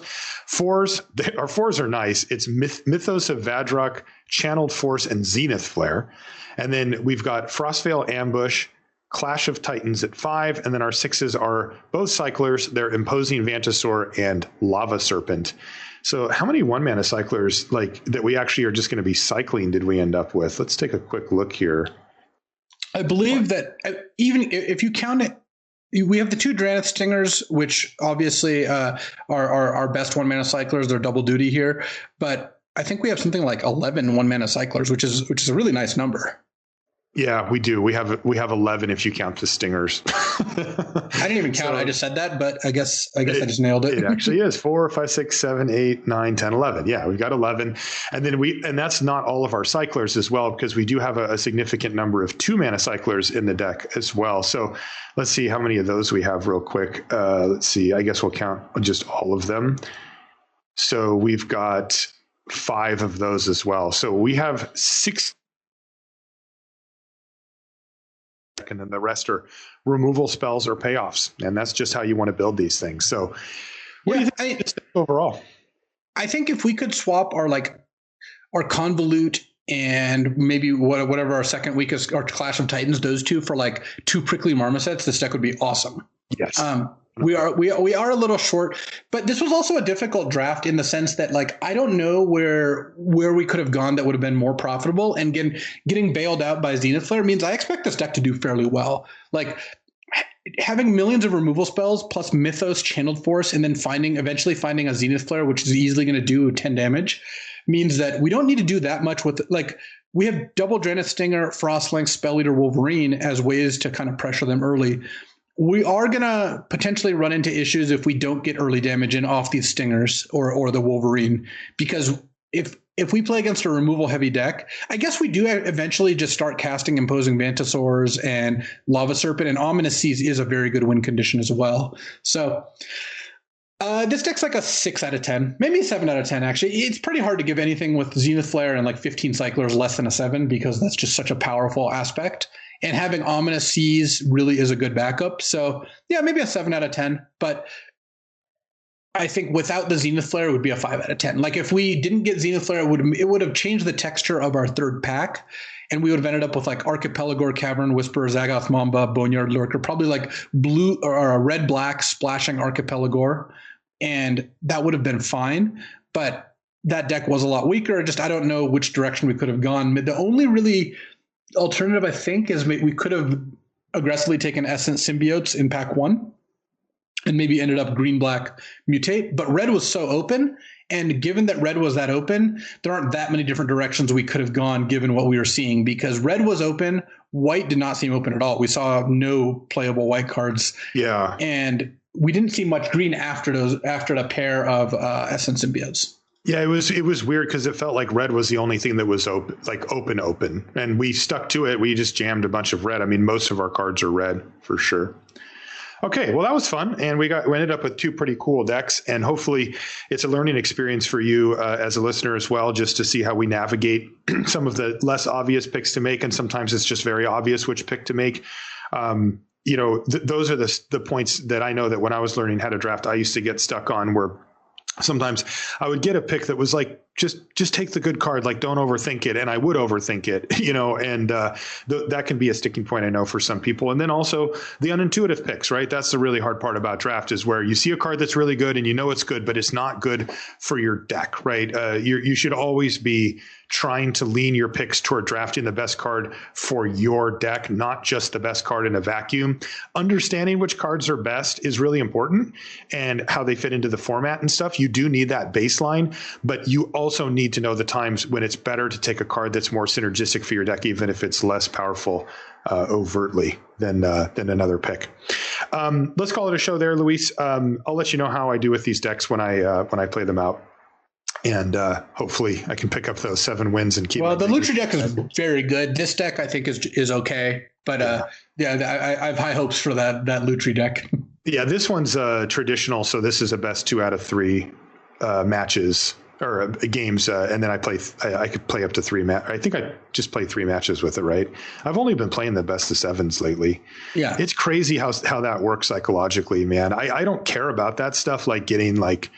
4s, our 4s are nice. It's Mythos of Vadrok, Channeled Force, and Zenith Flare. And then we've got Frostveil Ambush, Clash of Titans at 5, and then our 6s are both cyclers. They're Imposing Vantasaur and Lava Serpent. So how many 1-mana cyclers like that we actually are just going to be cycling did we end up with? Let's take a quick look here. I believe that even if you count it, we have the 2 Drannith Stingers, which obviously are our best 1-mana cyclers. They're double duty here, but I think we have something like 11 1-mana cyclers, which is a really nice number. Yeah, we do. We have 11 if you count the Stingers. I didn't even count. I just said that, but I guess I just nailed it. It actually is 4, 5, 6, 7, 8, 9, 10, 11. Yeah, we've got 11. And then and that's not all of our cyclers as well, because we do have a significant number of 2-mana cyclers in the deck as well. So let's see how many of those we have real quick. Let's see. I guess we'll count just all of them. So we've got 5 of those as well. So we have 6. And then the rest are removal spells or payoffs. And that's just how you want to build these things. So what do you think overall? I think if we could swap our Convolute and maybe whatever our second weakest, our Clash of Titans, those 2 for 2 Prickly Marmosets, this deck would be awesome. Yes. We are a little short, but this was also a difficult draft in the sense that I don't know where we could have gone that would have been more profitable. And getting bailed out by Zenith Flare means I expect this deck to do fairly well. Having millions of removal spells plus Mythos, Channeled Force, and then eventually finding a Zenith Flare, which is easily going to do 10 damage, means that we don't need to do that much with we have double Drannith Stinger, Frostlink, Spell Eater, Wolverine as ways to kind of pressure them early. We are going to potentially run into issues if we don't get early damage in off these Stingers or the Wolverine, because if we play against a removal heavy deck, I guess we do eventually just start casting Imposing Vantasaurs and Lava Serpent, and Ominous Seas is a very good win condition as well. So this deck's a 6 out of 10, maybe a 7 out of 10. Actually, it's pretty hard to give anything with Zenith Flare and 15 cyclers less than a 7, because that's just such a powerful aspect. And having Ominous Seas really is a good backup. So yeah, maybe a 7 out of 10. But I think without the Zenith Flare, it would be a 5 out of 10. If we didn't get Zenith Flare, it would have changed the texture of our third pack. And we would have ended up with Archipelagor, Cavern Whisperer, Zagoth Mamba, Boneyard Lurker, probably blue or a red-black splashing Archipelagor. And that would have been fine. But that deck was a lot weaker. I don't know which direction we could have gone. The only really alternative, I think, is we could have aggressively taken Essence Symbiotes in pack 1 and maybe ended up green-black Mutate. But red was so open, and given that red was that open, there aren't that many different directions we could have gone given what we were seeing, because red was open, white did not seem open at all. We saw no playable white cards. Yeah. And we didn't see much green after the pair of Essence Symbiotes. Yeah, it was weird because it felt like red was the only thing that was open, and we stuck to it. We just jammed a bunch of red. I mean, most of our cards are red for sure. Okay, well, that was fun, and we ended up with 2 pretty cool decks, and hopefully it's a learning experience for you as a listener as well, just to see how we navigate some of the less obvious picks to make, and sometimes it's just very obvious which pick to make. Those are the points that I know that when I was learning how to draft, I used to get stuck on, where sometimes I would get a pick that was just take the good card, don't overthink it. And I would overthink it, and that can be a sticking point, I know, for some people. And then also the unintuitive picks, right? That's the really hard part about draft, is where you see a card that's really good and it's good, but it's not good for your deck, right? You should always be trying to lean your picks toward drafting the best card for your deck, not just the best card in a vacuum. Understanding which cards are best is really important, and how they fit into the format and stuff. You do need that baseline, but you also need to know the times when it's better to take a card that's more synergistic for your deck, even if it's less powerful overtly than another pick. Let's call it a show there, Luis. I'll let you know how I do with these decks when I play them out. And hopefully I can pick up those 7 wins and keep. Well, the Lutri deck is very good. This deck I think is okay, but I have high hopes for that Lutri deck. Yeah, this one's traditional, so this is a best 2 out of 3 matches or games, and then I could play up to 3 I think I just play 3 matches with it, right? I've only been playing the best of 7s lately. Yeah, it's crazy how that works psychologically, man. I don't care about that stuff, like getting like,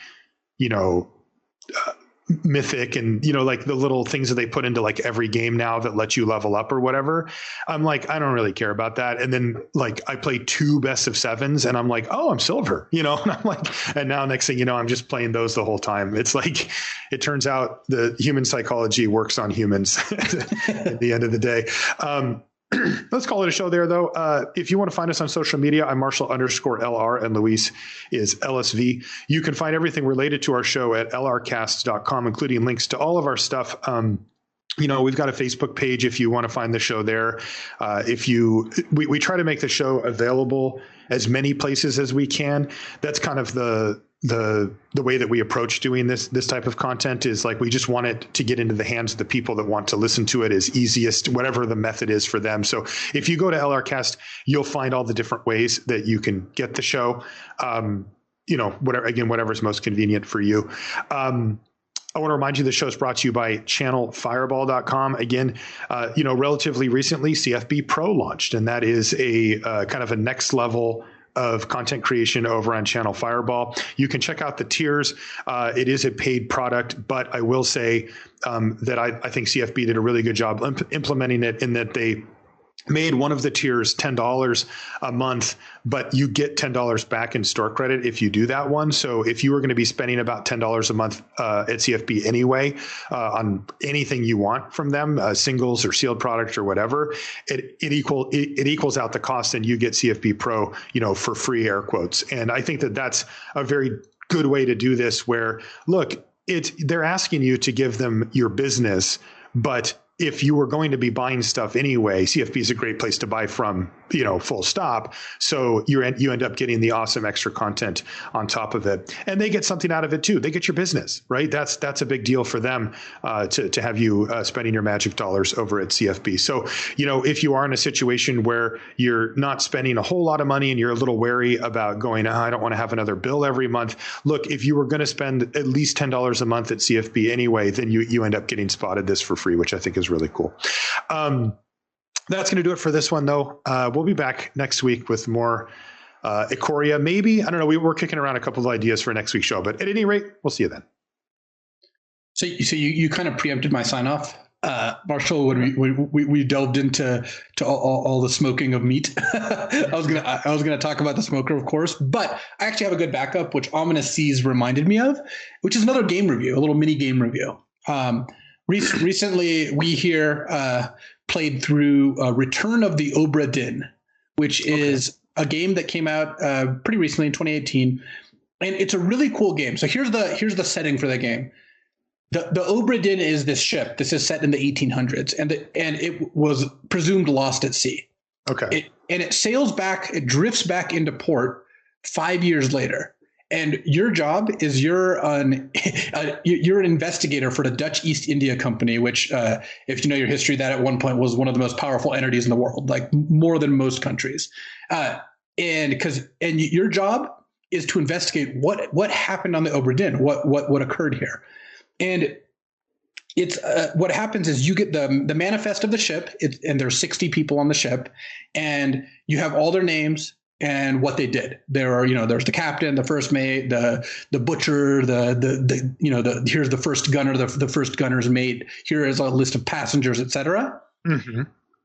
mythic and like the little things that they put into like every game now that let you level up or whatever. I'm like, I don't really care about that. And then like I play 2 best of 7s and I'm like, oh, I'm silver, and I'm like, and now next thing you know, I'm just playing those the whole time. It's like, it turns out the human psychology works on humans at the end of the day. Let's call it a show there, though. If you want to find us on social media, I'm Marshall_LR and Luis is LSV. You can find everything related to our show at lrcast.com, including links to all of our stuff. We've got a Facebook page if you want to find the show there. We try to make the show available as many places as we can. That's kind of the way that we approach doing this type of content, is like, we just want it to get into the hands of the people that want to listen to it as easiest, whatever the method is for them. So if you go to LRcast, you'll find all the different ways that you can get the show, whatever's most convenient for you. I want to remind you the show is brought to you by channelfireball.com. Again, relatively recently, CFB Pro launched, and that is a kind of a next level of content creation over on Channel Fireball. You can check out the tiers. It is a paid product, but I will say that I think CFB did a really good job implementing it, in that they made one of the tiers $10 a month, but you get $10 back in store credit if you do that one. So if you were going to be spending about $10 a month at CFB anyway, on anything you want from them, singles or sealed product or whatever, it equals out the cost, and you get CFB Pro, for free, air quotes. And I think that that's a very good way to do this, where, look, they're asking you to give them your business, but if you were going to be buying stuff anyway, CFB is a great place to buy from, full stop. So you end up getting the awesome extra content on top of it, and they get something out of it too. They get your business, right? That's a big deal for them to have you spending your magic dollars over at CFB. So, if you are in a situation where you're not spending a whole lot of money and you're a little wary about going, I don't want to have another bill every month. Look, if you were going to spend at least $10 a month at CFB anyway, then you end up getting spotted this for free, which I think is really cool. That's going to do it for this one, though. We'll be back next week with more Ikoria. Maybe, I don't know. We're kicking around a couple of ideas for next week's show, but at any rate, we'll see you then. So you kind of preempted my sign off, Marshall, when we delved into all the smoking of meat. I was gonna talk about the smoker, of course, but I actually have a good backup, which Ominous Seas reminded me of, which is another game review, a little mini game review. Recently, we here played through Return of the Obra Dinn, which is a game that came out pretty recently in 2018, and it's a really cool game. So here's the setting for the game. The Obra Dinn is this ship. This is set in the 1800s, and it was presumed lost at sea. Okay. It sails back. It drifts back into port 5 years later. And your job is you're an investigator for the Dutch East India Company, which, if you know your history, that at one point was one of the most powerful entities in the world, like more than most countries. And your job is to investigate what happened on the Obra Dinn, what occurred here. And it's what happens is you get the manifest of the ship, and there's 60 people on the ship, and you have all their names and what they did. There's the captain, the first mate, the butcher, here's the first gunner, the first gunner's mate. Here is a list of passengers, etc. Mm-hmm.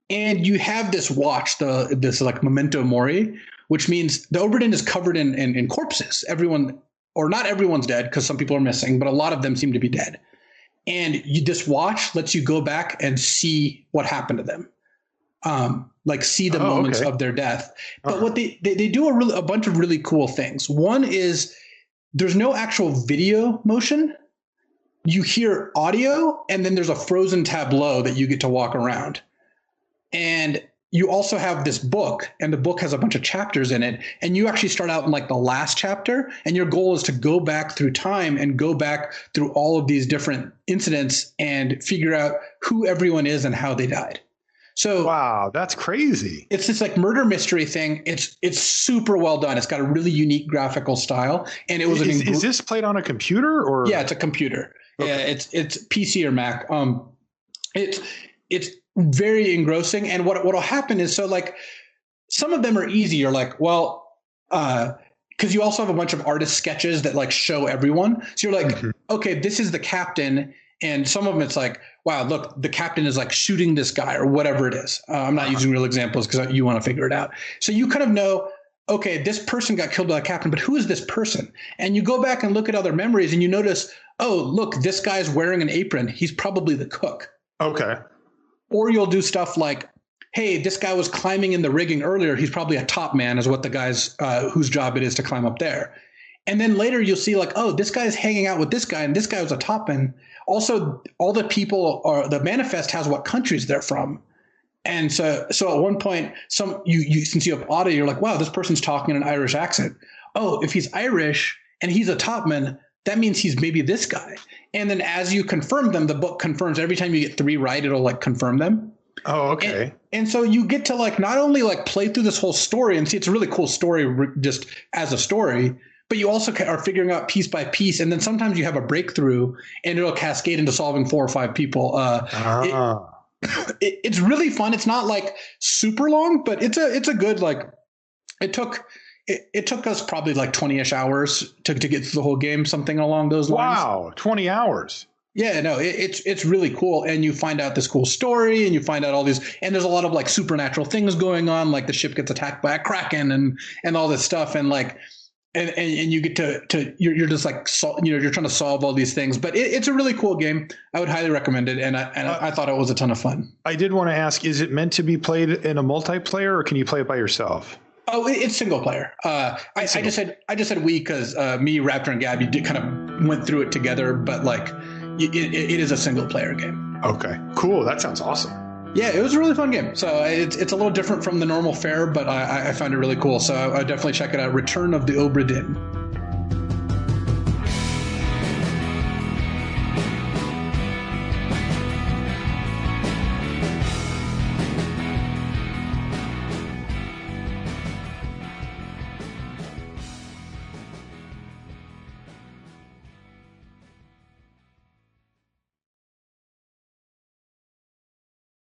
And you have this watch, this like memento mori, which means the Obra Dinn is covered in corpses. Everyone, or not everyone's dead, because some people are missing, but a lot of them seem to be dead. And this watch lets you go back and see what happened to them. See the moments of their death. But what they do a bunch of really cool things. One is there's no actual video motion. you hear audio, and then there's a frozen tableau that you get to walk around. And you also have this book, and the book has a bunch of chapters in it. And you actually start out in like the last chapter, and your goal is to go back through time and go back through all of these different incidents and figure out who everyone is and how they died. So wow, that's crazy. It's this like murder mystery thing. It's super well done. It's got a really unique graphical style. And it was is this played on a computer or? Yeah, it's a computer. Okay. Yeah, it's PC or Mac. It's very engrossing. And what'll happen is, so like some of them are easy. You're like, well, because you also have a bunch of artist sketches that like show everyone. So you're like, okay, this is the captain. And some of them it's like, wow, look, the captain is like shooting this guy or whatever it is. I'm not using real examples because you want to figure it out. So you kind of know, okay, this person got killed by the captain, but who is this person? And you go back and look at other memories and you notice, oh, look, this guy's wearing an apron. He's probably the cook. Okay. Or you'll do stuff like, hey, this guy was climbing in the rigging earlier. He's probably a top man, is what the guy's whose job it is to climb up there. And then later you'll see like, oh, this guy's hanging out with this guy and this guy was a top man. Also, all the people are, the manifest has what countries they're from. And so at one point, you since you have audio, you're like, wow, this person's talking in an Irish accent. Oh, if he's Irish and he's a topman, that means he's maybe this guy. And then as you confirm them, the book confirms every time you get 3 right, it'll like confirm them. Oh, okay. And so you get to like not only like play through this whole story and see it's a really cool story just as a story, but you also are figuring out piece by piece. And then sometimes you have a breakthrough and it'll cascade into solving 4 or 5 people. It's really fun. It's not like super long, but it's a good, like it took us probably like 20-ish hours to get through the whole game, something along those lines. Wow, 20 hours. Yeah, no, it's really cool. And you find out this cool story and you find out all these, and there's a lot of like supernatural things going on, like the ship gets attacked by a kraken and all this stuff. And like, and you get to you're just like, you're trying to solve all these things, but it's a really cool game. I would highly recommend it. And I thought it was a ton of fun. I did want to ask, is it meant to be played in a multiplayer or can you play it by yourself? Oh, it's single player. I just said we because me, Raptor, and Gabby kind of went through it together, but like it is a single player game. Okay, cool. That sounds awesome. Yeah, it was a really fun game. So it's a little different from the normal fare, but I found it really cool. So I definitely check it out. Return of the Obra Dinn.